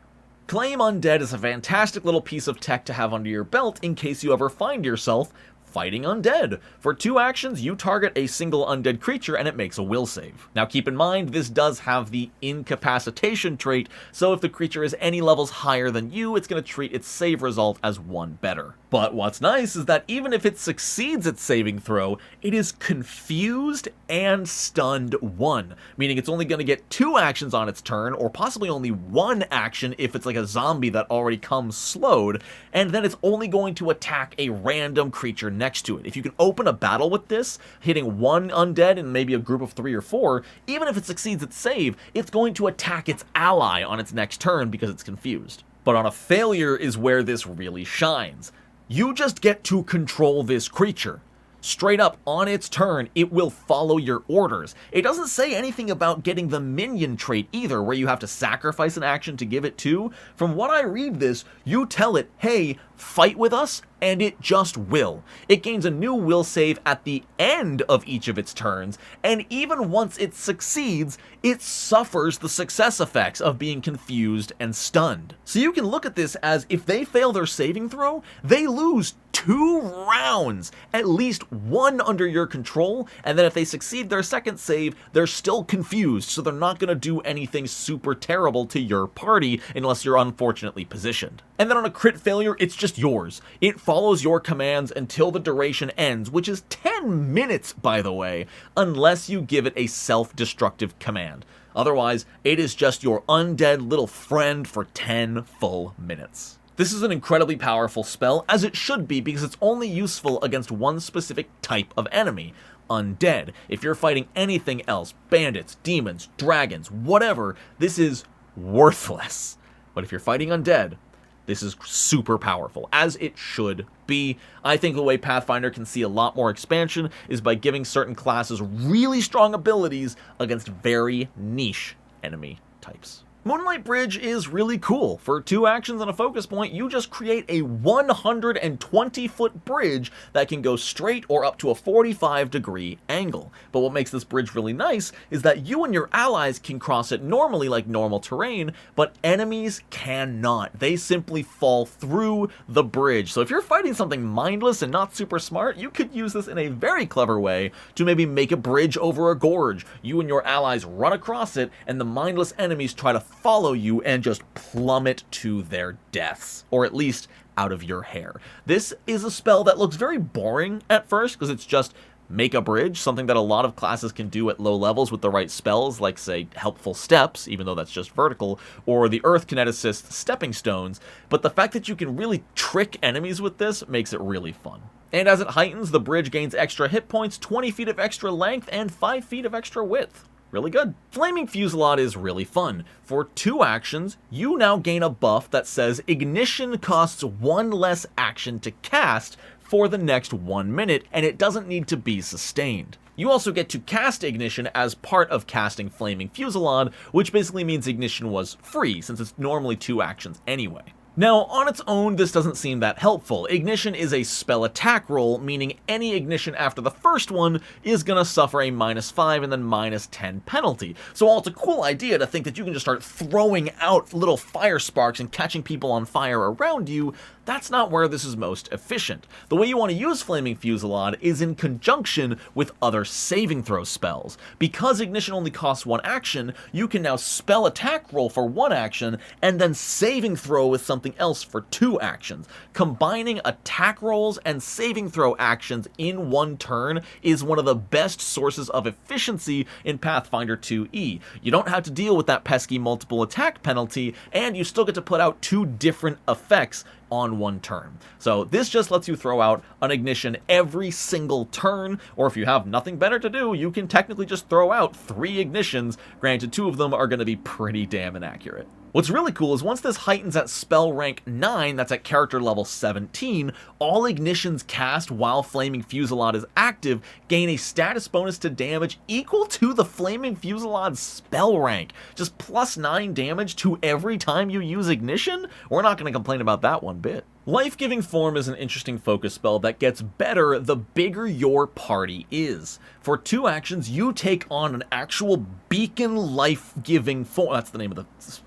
Claim Undead is a fantastic little piece of tech to have under your belt in case you ever find yourself fighting undead. For 2 actions, you target a single undead creature and it makes a will save. Now keep in mind, this does have the incapacitation trait, so if the creature is any levels higher than you, it's going to treat its save result as 1 better. But what's nice is that even if it succeeds its saving throw, it is confused and stunned 1, meaning it's only going to get 2 actions on its turn, or possibly only 1 action if it's like a zombie that already comes slowed, and then it's only going to attack a random creature next to it. If you can open a battle with this, hitting 1 undead and maybe a group of 3 or 4, even if it succeeds its save, it's going to attack its ally on its next turn because it's confused. But on a failure is where this really shines. You just get to control this creature. Straight up, on its turn, it will follow your orders. It doesn't say anything about getting the minion trait either, where you have to sacrifice an action to give it to. From what I read this, you tell it, hey, fight with us, and it just will. It gains a new will save at the end of each of its turns, and even once it succeeds, it suffers the success effects of being confused and stunned. So you can look at this as if they fail their saving throw, they lose 2 rounds, at least 1 under your control, and then if they succeed their second save, they're still confused, so they're not going to do anything super terrible to your party unless you're unfortunately positioned. And then on a crit failure, it's just yours. It follows your commands until the duration ends, which is 10 minutes, by the way, unless you give it a self-destructive command. Otherwise, it is just your undead little friend for 10 full minutes. This is an incredibly powerful spell, as it should be, because it's only useful against one specific type of enemy, undead. If you're fighting anything else, bandits, demons, dragons, whatever, this is worthless. But if you're fighting undead, This is super powerful, as it should be. I think the way Pathfinder can see a lot more expansion is by giving certain classes really strong abilities against very niche enemy types. Moonlight Bridge is really cool. For 2 actions and a focus point, you just create a 120-foot bridge that can go straight or up to a 45-degree angle. But what makes this bridge really nice is that you and your allies can cross it normally like normal terrain, but enemies cannot. They simply fall through the bridge. So if you're fighting something mindless and not super smart, you could use this in a very clever way to maybe make a bridge over a gorge. You and your allies run across it, and the mindless enemies try to follow you and just plummet to their deaths, or at least out of your hair. This is a spell that looks very boring at first because it's just make a bridge, something that a lot of classes can do at low levels with the right spells, like, say, Helpful Steps, even though that's just vertical, or the Earth Kineticist Stepping Stones, but the fact that you can really trick enemies with this makes it really fun. And as it heightens, the bridge gains extra hit points, 20 feet of extra length, and 5 feet of extra width. Really good. Flaming Fusillade is really fun. For 2 actions, you now gain a buff that says Ignition costs 1 less action to cast for the next 1 minute, and it doesn't need to be sustained. You also get to cast Ignition as part of casting Flaming Fusillade, which basically means Ignition was free, since it's normally 2 actions anyway. Now, on its own, this doesn't seem that helpful. Ignition is a spell attack roll, meaning any ignition after the first one is gonna suffer a -5 and then -10 penalty. So while it's a cool idea to think that you can just start throwing out little fire sparks and catching people on fire around you, that's not where this is most efficient. The way you want to use Flaming Fusillade is in conjunction with other saving throw spells. Because Ignition only costs 1 action, you can now spell attack roll for 1 action, and then saving throw with something else for 2 actions. Combining attack rolls and saving throw actions in 1 turn is one of the best sources of efficiency in Pathfinder 2e. You don't have to deal with that pesky multiple attack penalty, and you still get to put out 2 different effects on 1 turn. So this just lets you throw out an ignition every single turn, or if you have nothing better to do, you can technically just throw out 3 ignitions. Granted, 2 of them are going to be pretty damn inaccurate. What's really cool is once this heightens at spell rank 9, that's at character level 17, all ignitions cast while Flaming Fusillade is active gain a status bonus to damage equal to the Flaming Fusillade's spell rank. Just +9 damage to every time you use ignition? We're not going to complain about that one bit. Life-Giving Form is an interesting focus spell that gets better the bigger your party is. For 2 actions, you take on an actual beacon life-giving form. That's the name of the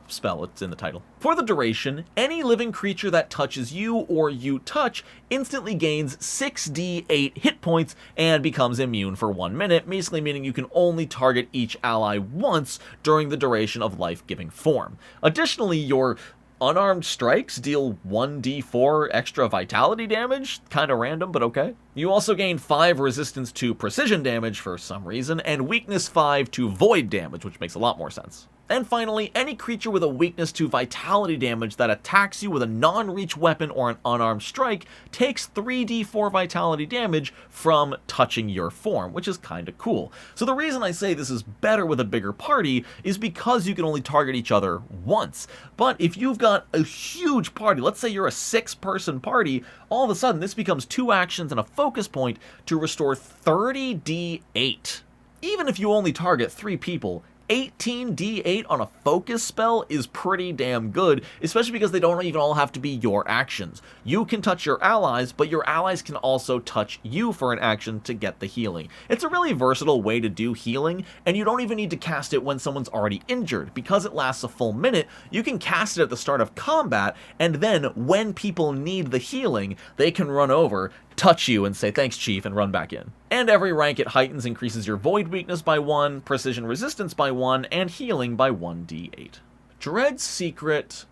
spell, it's in the title. For the duration, any living creature that touches you or you touch instantly gains 6d8 hit points and becomes immune for 1 minute, basically meaning you can only target each ally once during the duration of Life-Giving Form. Additionally, your unarmed strikes deal 1d4 extra vitality damage, kinda random, but okay. You also gain 5 resistance to precision damage for some reason, and weakness 5 to void damage, which makes a lot more sense. And finally, any creature with a weakness to vitality damage that attacks you with a non-reach weapon or an unarmed strike takes 3d4 vitality damage from touching your form, which is kinda cool. So the reason I say this is better with a bigger party is because you can only target each other once. But if you've got a huge party, let's say you're a 6-person party, all of a sudden this becomes 2 actions and a focus point to restore 30d8. Even if you only target 3 people, 18d8 on a focus spell is pretty damn good, especially because they don't even all have to be your actions. You can touch your allies, but your allies can also touch you for an action to get the healing. It's a really versatile way to do healing, and you don't even need to cast it when someone's already injured. Because it lasts a full minute, you can cast it at the start of combat, and then when people need the healing, they can run over, touch you, and say thanks chief, and run back in. And every rank it heightens increases your void weakness by 1, precision resistance by 1, and healing by 1d8. Dread's Secret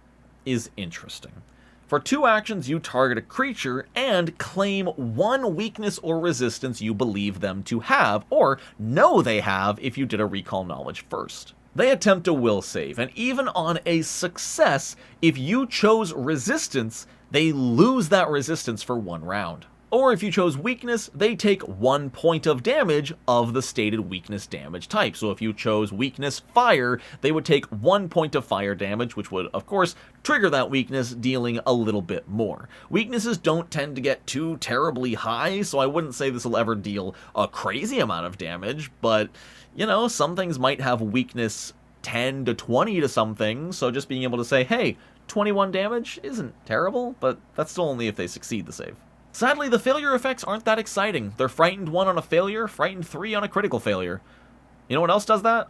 is interesting. For 2 actions, you target a creature and claim 1 weakness or resistance you believe them to have, or know they have if you did a recall knowledge first. They attempt a will save, and even on a success, if you chose resistance, they lose that resistance for 1 round. Or if you chose weakness, they take 1 point of damage of the stated weakness damage type. So if you chose weakness fire, they would take 1 point of fire damage, which would, of course, trigger that weakness, dealing a little bit more. Weaknesses don't tend to get too terribly high, so I wouldn't say this will ever deal a crazy amount of damage, but, you know, some things might have weakness 10 to 20 to some things, so just being able to say, hey, 21 damage isn't terrible, but that's still only if they succeed the save. Sadly, the failure effects aren't that exciting. They're frightened 1 on a failure, frightened 3 on a critical failure. You know what else does that?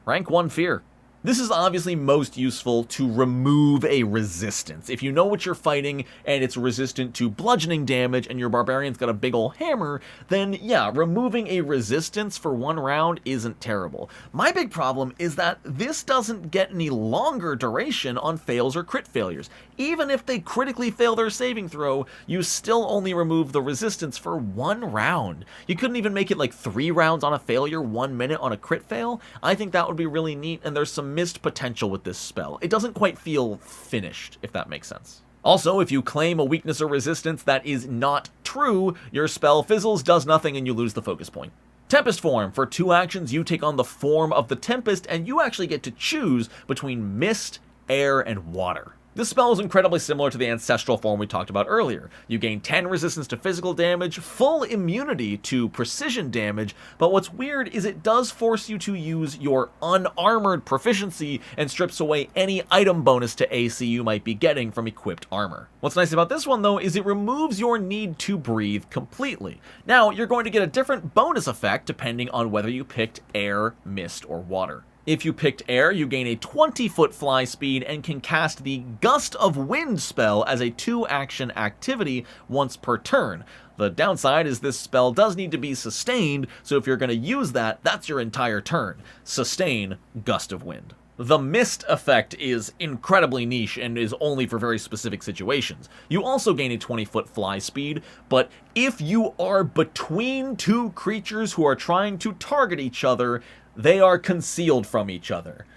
Rank 1 fear. This is obviously most useful to remove a resistance. If you know what you're fighting and it's resistant to bludgeoning damage and your barbarian's got a big ol' hammer, then yeah, removing a resistance for 1 round isn't terrible. My big problem is that this doesn't get any longer duration on fails or crit failures. Even if they critically fail their saving throw, you still only remove the resistance for 1 round. You couldn't even make it like 3 rounds on a failure, 1 minute on a crit fail? I think that would be really neat, and there's some missed potential with this spell. It doesn't quite feel finished, if that makes sense. Also, if you claim a weakness or resistance that is not true, your spell fizzles, does nothing, and you lose the focus point. Tempest form. For 2 actions, you take on the form of the Tempest, and you actually get to choose between mist, air, and water. This spell is incredibly similar to the ancestral form we talked about earlier. You gain 10 resistance to physical damage, full immunity to precision damage, but what's weird is it does force you to use your unarmored proficiency and strips away any item bonus to AC you might be getting from equipped armor. What's nice about this one though is it removes your need to breathe completely. Now, you're going to get a different bonus effect depending on whether you picked air, mist, or water. If you picked air, you gain a 20-foot fly speed and can cast the Gust of Wind spell as a 2-action activity once per turn. The downside is this spell does need to be sustained, so if you're going to use that, that's your entire turn. Sustain Gust of Wind. The mist effect is incredibly niche and is only for very specific situations. You also gain a 20-foot fly speed, but if you are between 2 creatures who are trying to target each other, they are concealed from each other.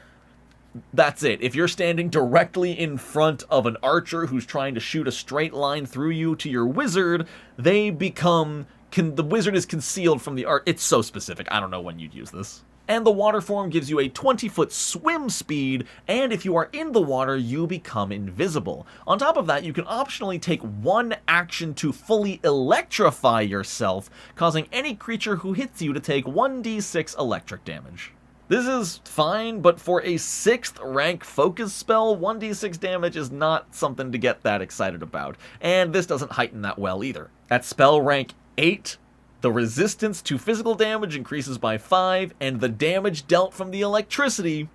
That's it. If you're standing directly in front of an archer who's trying to shoot a straight line through you to your wizard, they become... the wizard is concealed from the art. It's so specific. I don't know when you'd use this. And the water form gives you a 20-foot swim speed, and if you are in the water, you become invisible. On top of that, you can optionally take 1 action to fully electrify yourself, causing any creature who hits you to take 1d6 electric damage. This is fine, but for a 6th rank focus spell, 1d6 damage is not something to get that excited about, and this doesn't heighten that well either. At spell rank 8, the resistance to physical damage increases by 5, and the damage dealt from the electricity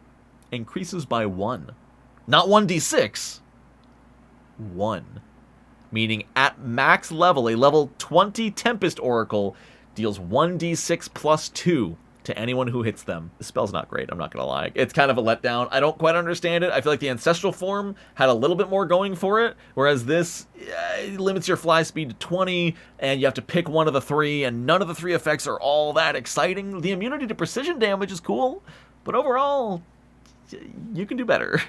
increases by 1. Not 1d6, 1. Meaning at max level, a level 20 Tempest Oracle deals 1d6 plus 2 to anyone who hits them. This spell's not great, I'm not gonna lie. It's kind of a letdown. I don't quite understand it. I feel like the ancestral form had a little bit more going for it, whereas this limits your fly speed to 20, and you have to pick one of the 3, and none of the 3 effects are all that exciting. The immunity to precision damage is cool, but overall, you can do better.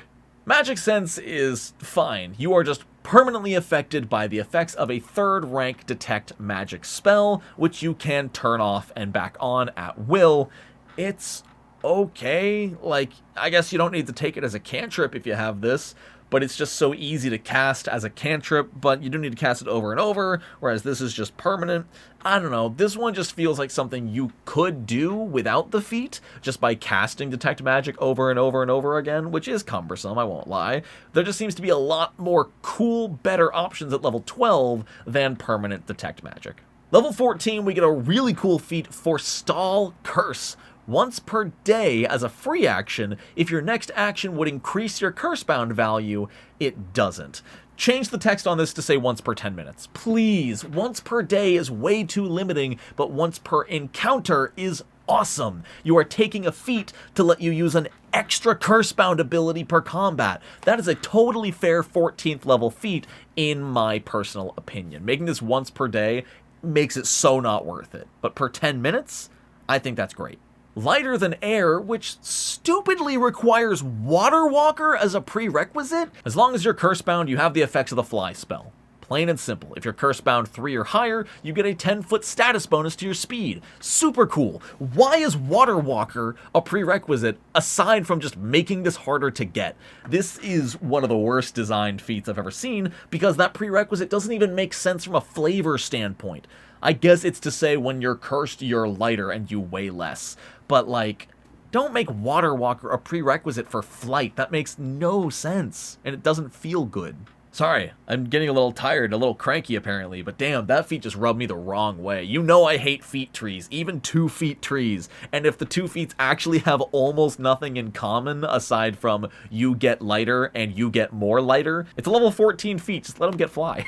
Magic Sense is fine. You are just permanently affected by the effects of a 3rd rank detect magic spell, which you can turn off and back on at will. It's okay. Like, I guess you don't need to take it as a cantrip if you have this, but it's just so easy to cast as a cantrip, but you do need to cast it over and over, whereas this is just permanent. I don't know, this one just feels like something you could do without the feat, just by casting Detect Magic over and over and over again, which is cumbersome, I won't lie. There just seems to be a lot more cool, better options at level 12 than permanent Detect Magic. Level 14, we get a really cool feat, Forestall Curse. Once per day as a free action. If your next action would increase your curse-bound value, it doesn't. Change the text on this to say once per 10 minutes. Please, once per day is way too limiting, but once per encounter is awesome. You are taking a feat to let you use an extra curse-bound ability per combat. That is a totally fair 14th level feat, in my personal opinion. Making this once per day makes it so not worth it. But per 10 minutes, I think that's great. Lighter Than Air, which stupidly requires Water Walker as a prerequisite. As long as you're curse-bound, you have the effects of the Fly spell. Plain and simple. If you're curse-bound 3 or higher, you get a 10-foot status bonus to your speed. Super cool. Why is Water Walker a prerequisite aside from just making this harder to get? This is one of the worst designed feats I've ever seen because that prerequisite doesn't even make sense from a flavor standpoint. I guess it's to say when you're cursed, you're lighter and you weigh less. But like, don't make Water Walker a prerequisite for flight. That makes no sense, and it doesn't feel good. Sorry, I'm getting a little tired, a little cranky apparently, but damn, that feat just rubbed me the wrong way. You know I hate feat trees, even 2 feat trees, and if the 2 feats actually have almost nothing in common aside from you get lighter and you get more lighter, it's a level 14 feat, just let them get fly.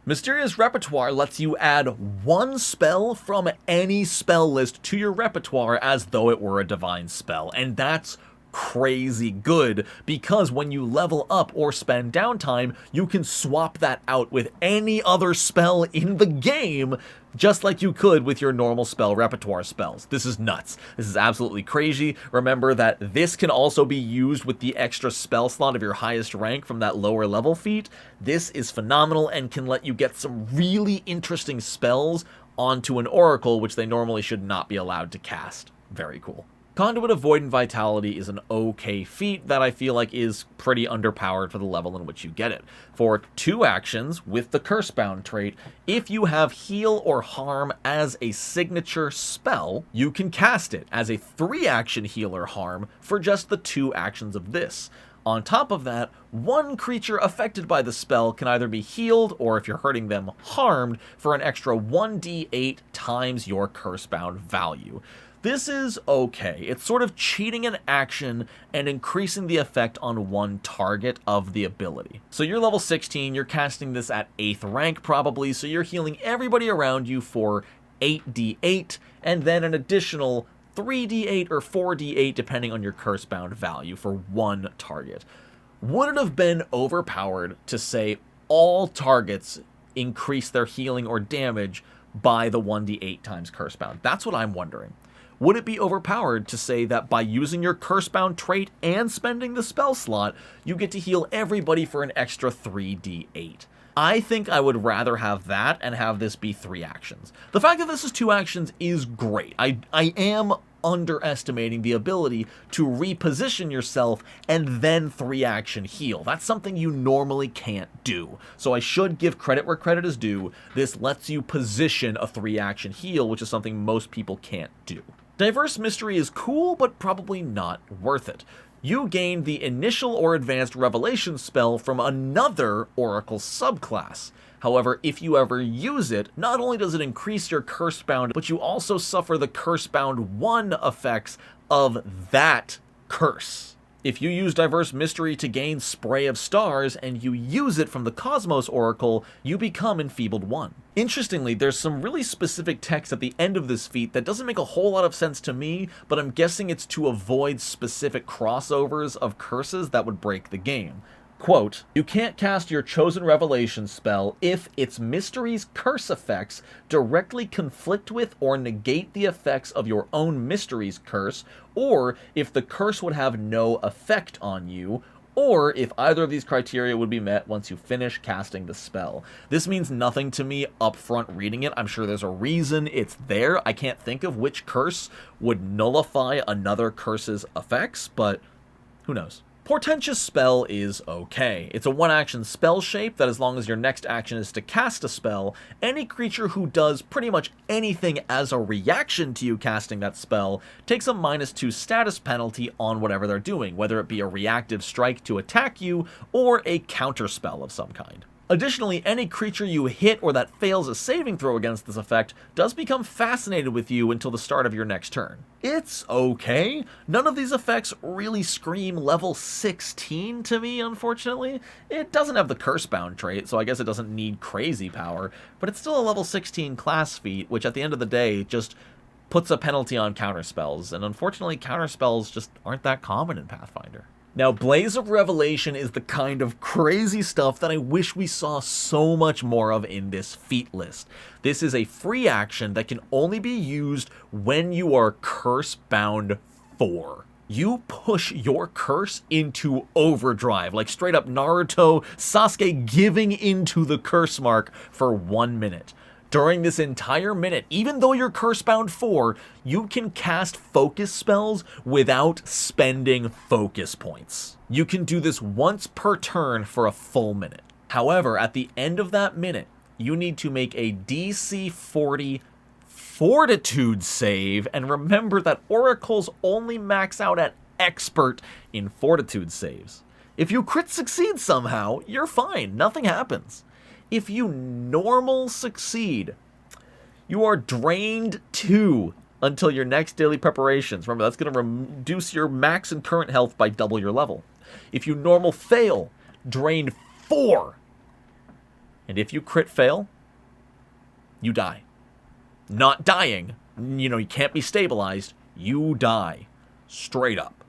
Mysterious Repertoire lets you add 1 spell from any spell list to your repertoire as though it were a divine spell, and that's crazy good because when you level up or spend downtime, you can swap that out with any other spell in the game, just like you could with your normal spell repertoire spells. This is nuts. This is absolutely crazy. Remember that this can also be used with the extra spell slot of your highest rank from that lower level feat. This is phenomenal and can let you get some really interesting spells onto an oracle, which they normally should not be allowed to cast. Very cool. Conduit of Void and Vitality is an okay feat that I feel like is pretty underpowered for the level in which you get it. For 2 actions with the Cursebound trait, if you have Heal or Harm as a signature spell, you can cast it as a 3-action Heal or Harm for just the 2 actions of this. On top of that, 1 creature affected by the spell can either be healed or, if you're hurting them, harmed for an extra 1d8 times your Cursebound value. This is okay. It's sort of cheating an action and increasing the effect on 1 target of the ability. So you're level 16, you're casting this at 8th rank probably, so you're healing everybody around you for 8d8, and then an additional 3d8 or 4d8 depending on your Cursebound value for 1 target. Would it have been overpowered to say all targets increase their healing or damage by the 1d8 times Cursebound? That's what I'm wondering. Would it be overpowered to say that by using your Cursebound trait and spending the spell slot, you get to heal everybody for an extra 3d8? I think I would rather have that and have this be 3 actions. The fact that this is 2 actions is great. I am underestimating the ability to reposition yourself and then 3-action heal. That's something you normally can't do. So I should give credit where credit is due. This lets you position a 3-action heal, which is something most people can't do. Diverse Mystery is cool, but probably not worth it. You gain the Initial or Advanced Revelation spell from another Oracle subclass. However, if you ever use it, not only does it increase your Cursebound, but you also suffer the Cursebound 1 effects of that curse. If you use Diverse Mystery to gain Spray of Stars, and you use it from the Cosmos Oracle, you become Enfeebled 1. Interestingly, there's some really specific text at the end of this feat that doesn't make a whole lot of sense to me, but I'm guessing it's to avoid specific crossovers of curses that would break the game. Quote, you can't cast your chosen revelation spell if its mystery's curse effects directly conflict with or negate the effects of your own mystery's curse, or if the curse would have no effect on you, or if either of these criteria would be met once you finish casting the spell. This means nothing to me up front reading it. I'm sure there's a reason it's there. I can't think of which curse would nullify another curse's effects, but who knows? Portentous Spell is okay. It's a 1-action spell shape that as long as your next action is to cast a spell, any creature who does pretty much anything as a reaction to you casting that spell takes a -2 status penalty on whatever they're doing, whether it be a reactive strike to attack you or a counter spell of some kind. Additionally, any creature you hit or that fails a saving throw against this effect does become fascinated with you until the start of your next turn. It's okay. None of these effects really scream level 16 to me, unfortunately. It doesn't have the Cursebound trait, so I guess it doesn't need crazy power, but it's still a level 16 class feat, which at the end of the day just puts a penalty on counterspells, and unfortunately counterspells just aren't that common in Pathfinder. Now, Blaze of Revelation is the kind of crazy stuff that I wish we saw so much more of in this feat list. This is a free action that can only be used when you are Curse-bound 4. you push your curse into overdrive, like straight up Naruto, Sasuke giving into the curse mark for 1 minute. During this entire minute, even though you're curse bound 4, you can cast focus spells without spending focus points. You can do this once per turn for a full minute. However, at the end of that minute, you need to make a DC 40 Fortitude save, and remember that oracles only max out at expert in Fortitude saves. If you crit succeed somehow, you're fine, nothing happens. If you normal succeed, you are drained 2 until your next daily preparations. Remember, that's going to reduce your max and current health by double your level. If you normal fail, drained 4. And if you crit fail, you die. Not dying, you can't be stabilized, you die. Straight up.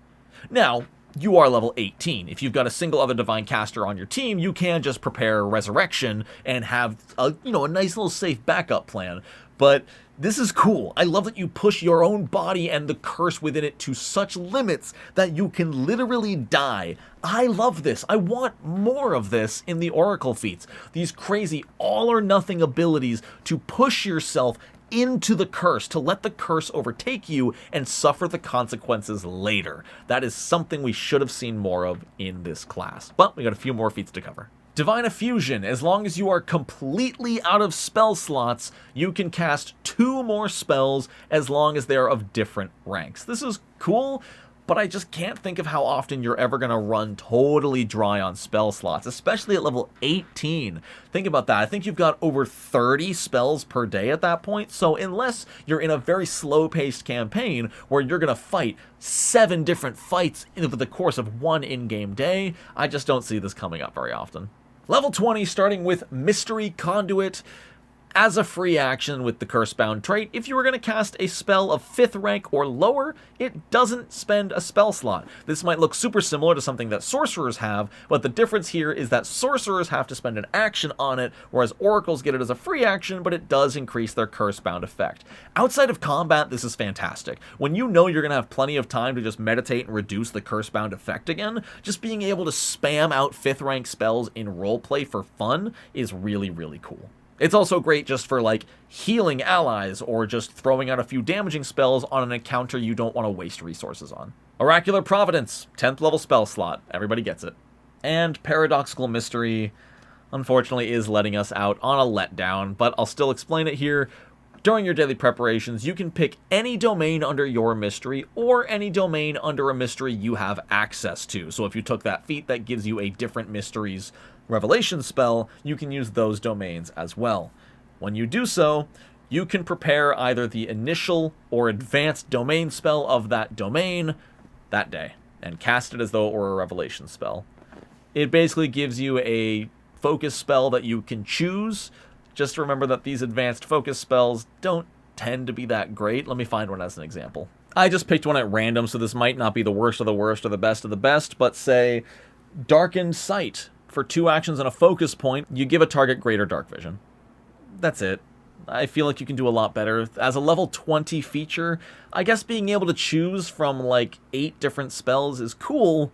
Now, you are level 18. If you've got a single other divine caster on your team, you can just prepare resurrection and have a nice little safe backup plan. But this is cool. I love that you push your own body and the curse within it to such limits that you can literally die. I love this. I want more of this in the Oracle feats. These crazy all or nothing abilities to push yourself into the curse, to let the curse overtake you and suffer the consequences later. That is something we should have seen more of in this class. But we got a few more feats to cover. Divine Effusion. As long as you are completely out of spell slots, you can cast 2 more spells as long as they're of different ranks. This is cool, but I just can't think of how often you're ever going to run totally dry on spell slots, especially at level 18. Think about that. I think you've got over 30 spells per day at that point, so unless you're in a very slow-paced campaign where you're going to fight 7 different fights over the course of 1 in-game day, I just don't see this coming up very often. Level 20, starting with Mystery Conduit. As a free action with the Curse-bound trait, if you were going to cast a spell of 5th rank or lower, it doesn't spend a spell slot. This might look super similar to something that sorcerers have, but the difference here is that sorcerers have to spend an action on it, whereas oracles get it as a free action, but it does increase their curse-bound effect. Outside of combat, this is fantastic. When you know you're going to have plenty of time to just meditate and reduce the curse-bound effect again, just being able to spam out 5th rank spells in roleplay for fun is really, really cool. It's also great just for, like, healing allies or just throwing out a few damaging spells on an encounter you don't want to waste resources on. Oracular Providence, 10th level spell slot. Everybody gets it. And Paradoxical Mystery, unfortunately, is letting us out on a letdown, but I'll still explain it here. During your daily preparations, you can pick any domain under your mystery or any domain under a mystery you have access to. So if you took that feat that gives you a different mystery's revelation spell, you can use those domains as well. When you do so, you can prepare either the initial or advanced domain spell of that domain that day and cast it as though it were a revelation spell. It basically gives you a focus spell that you can choose. Just remember that these advanced focus spells don't tend to be that great. Let me find one as an example. I just picked one at random, so this might not be the worst of the worst or the best of the best, but say Darkened Sight. For 2 actions and a focus point, you give a target greater dark vision. That's it. I feel like you can do a lot better. As a level 20 feature, I guess being able to choose from like 8 different spells is cool,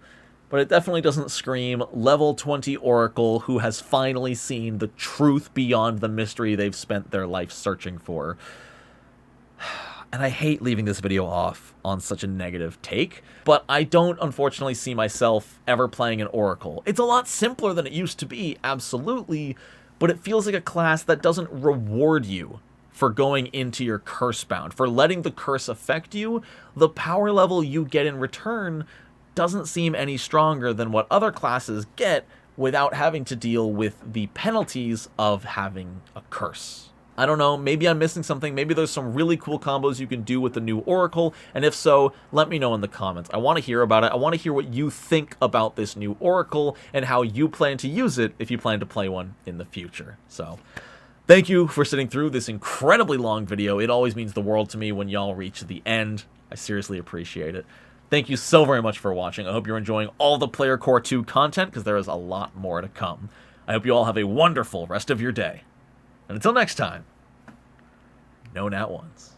but it definitely doesn't scream level 20 Oracle who has finally seen the truth beyond the mystery they've spent their life searching for. And I hate leaving this video off on such a negative take, but I don't unfortunately see myself ever playing an Oracle. It's a lot simpler than it used to be, absolutely, but it feels like a class that doesn't reward you for going into your curse bound, for letting the curse affect you. The power level you get in return doesn't seem any stronger than what other classes get without having to deal with the penalties of having a curse. I don't know, maybe I'm missing something, maybe there's some really cool combos you can do with the new Oracle, and if so, let me know in the comments. I want to hear about it, I want to hear what you think about this new Oracle, and how you plan to use it if you plan to play one in the future. So, thank you for sitting through this incredibly long video. It always means the world to me when y'all reach the end. I seriously appreciate it. Thank you so very much for watching. I hope you're enjoying all the Player Core 2 content, because there is a lot more to come. I hope you all have a wonderful rest of your day. And until next time, no nat ones.